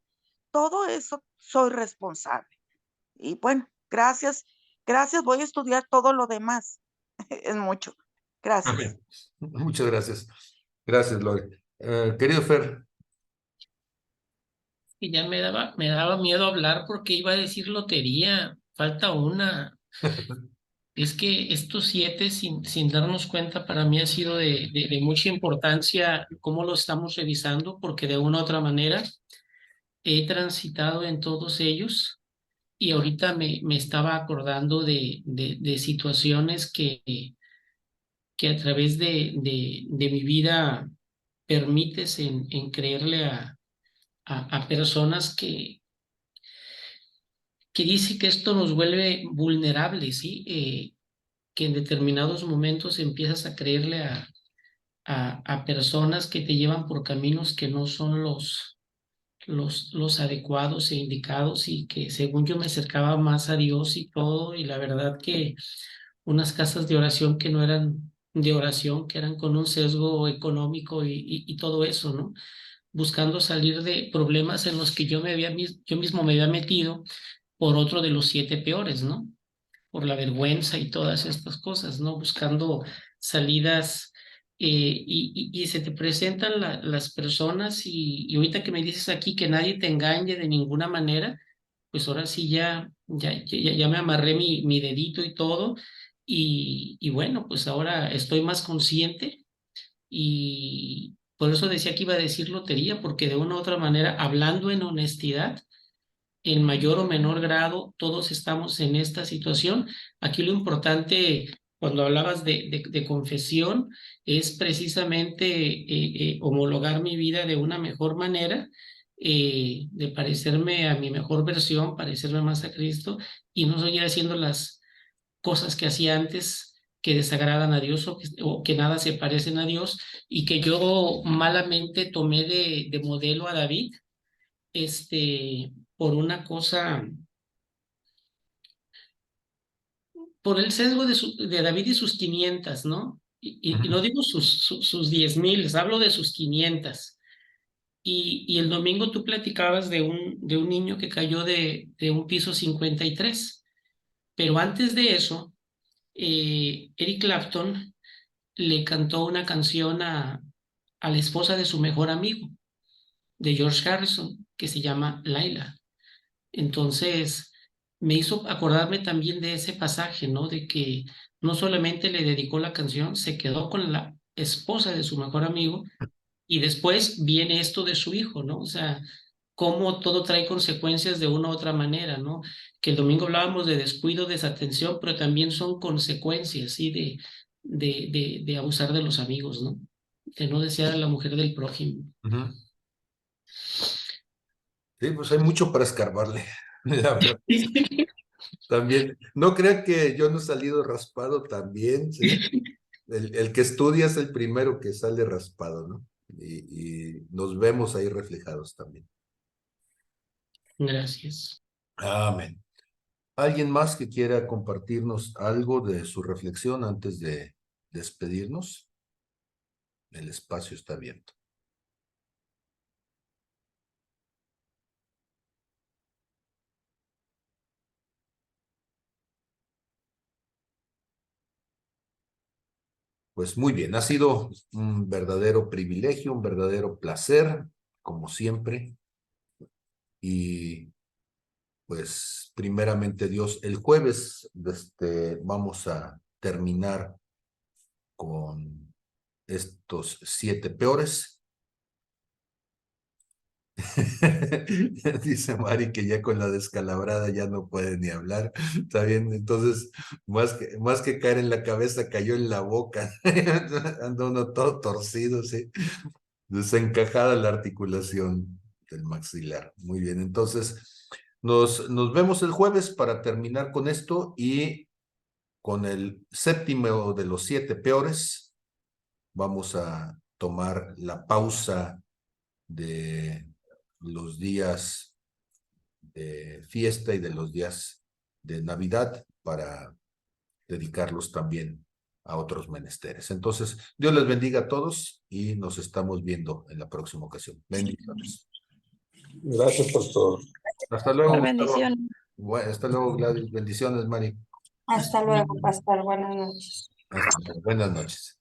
todo eso soy responsable. Y bueno, gracias, voy a estudiar todo lo demás. Es mucho. Gracias. Amén. Muchas gracias. Gracias, Lore. Querido Fer. Y ya me daba miedo hablar porque iba a decir lotería. Falta una. Es que estos 7, sin darnos cuenta, para mí ha sido de mucha importancia cómo lo estamos revisando, porque de una u otra manera he transitado en todos ellos y ahorita me estaba acordando de situaciones que a través de mi vida permites en creerle a personas que dice que esto nos vuelve vulnerables, ¿sí? Que en determinados momentos empiezas a creerle a personas que te llevan por caminos que no son los adecuados e indicados y que según yo me acercaba más a Dios y todo, y la verdad que unas casas de oración que no eran de oración, que eran con un sesgo económico y todo eso, ¿no? Buscando salir de problemas en los que yo mismo me había metido por otro de los 7 peores, ¿no? Por la vergüenza y todas estas cosas, ¿no? Buscando salidas y se te presentan las personas y ahorita que me dices aquí que nadie te engañe de ninguna manera, pues ahora sí ya me amarré mi dedito y todo y bueno, pues ahora estoy más consciente y por eso decía que iba a decir lotería, porque de una u otra manera, hablando en honestidad, en mayor o menor grado, todos estamos en esta situación. Aquí lo importante, cuando hablabas de confesión, es precisamente homologar mi vida de una mejor manera, de parecerme a mi mejor versión, parecerme más a Cristo y no seguir haciendo las cosas que hacía antes que desagradan a Dios o que nada se parecen a Dios y que yo malamente tomé de modelo a David por una cosa, por el sesgo de David y sus 500, ¿no? Y no digo sus 10,000, les hablo de sus 500. Y el domingo tú platicabas de un niño que cayó de un piso 53. Pero antes de eso, Eric Clapton le cantó una canción a la esposa de su mejor amigo, de George Harrison, que se llama Laila. Entonces, me hizo acordarme también de ese pasaje, ¿no? De que no solamente le dedicó la canción, se quedó con la esposa de su mejor amigo y después viene esto de su hijo, ¿no? O sea, cómo todo trae consecuencias de una u otra manera, ¿no? Que el domingo hablábamos de descuido, desatención, pero también son consecuencias, ¿sí? De abusar de los amigos, ¿no? De no desear a la mujer del prójimo. Ujú. Sí, pues hay mucho para escarbarle. La verdad. También, no crean que yo no he salido raspado también, ¿sí? El que estudia es el primero que sale raspado, ¿no? Y nos vemos ahí reflejados también. Gracias. Amén. ¿Alguien más que quiera compartirnos algo de su reflexión antes de despedirnos? El espacio está abierto. Pues muy bien, ha sido un verdadero privilegio, un verdadero placer, como siempre. Y pues primeramente Dios, el jueves vamos a terminar con estos 7 peores. Dice Mari que ya con la descalabrada ya no puede ni hablar. Está bien, entonces, más que caer en la cabeza, cayó en la boca. Anda uno todo torcido, sí. Desencajada la articulación del maxilar. Muy bien, entonces, nos vemos el jueves para terminar con esto y con el 7º de los 7 peores. Vamos a tomar la pausa de los días de fiesta y de los días de Navidad para dedicarlos también a otros menesteres. Entonces, Dios les bendiga a todos y nos estamos viendo en la próxima ocasión. Bendiciones. Gracias por todo. Hasta luego. Bendiciones. Bueno, hasta luego, Gladys. Bendiciones, Mari. Hasta luego, pastor. Buenas noches. Hasta luego. Buenas noches.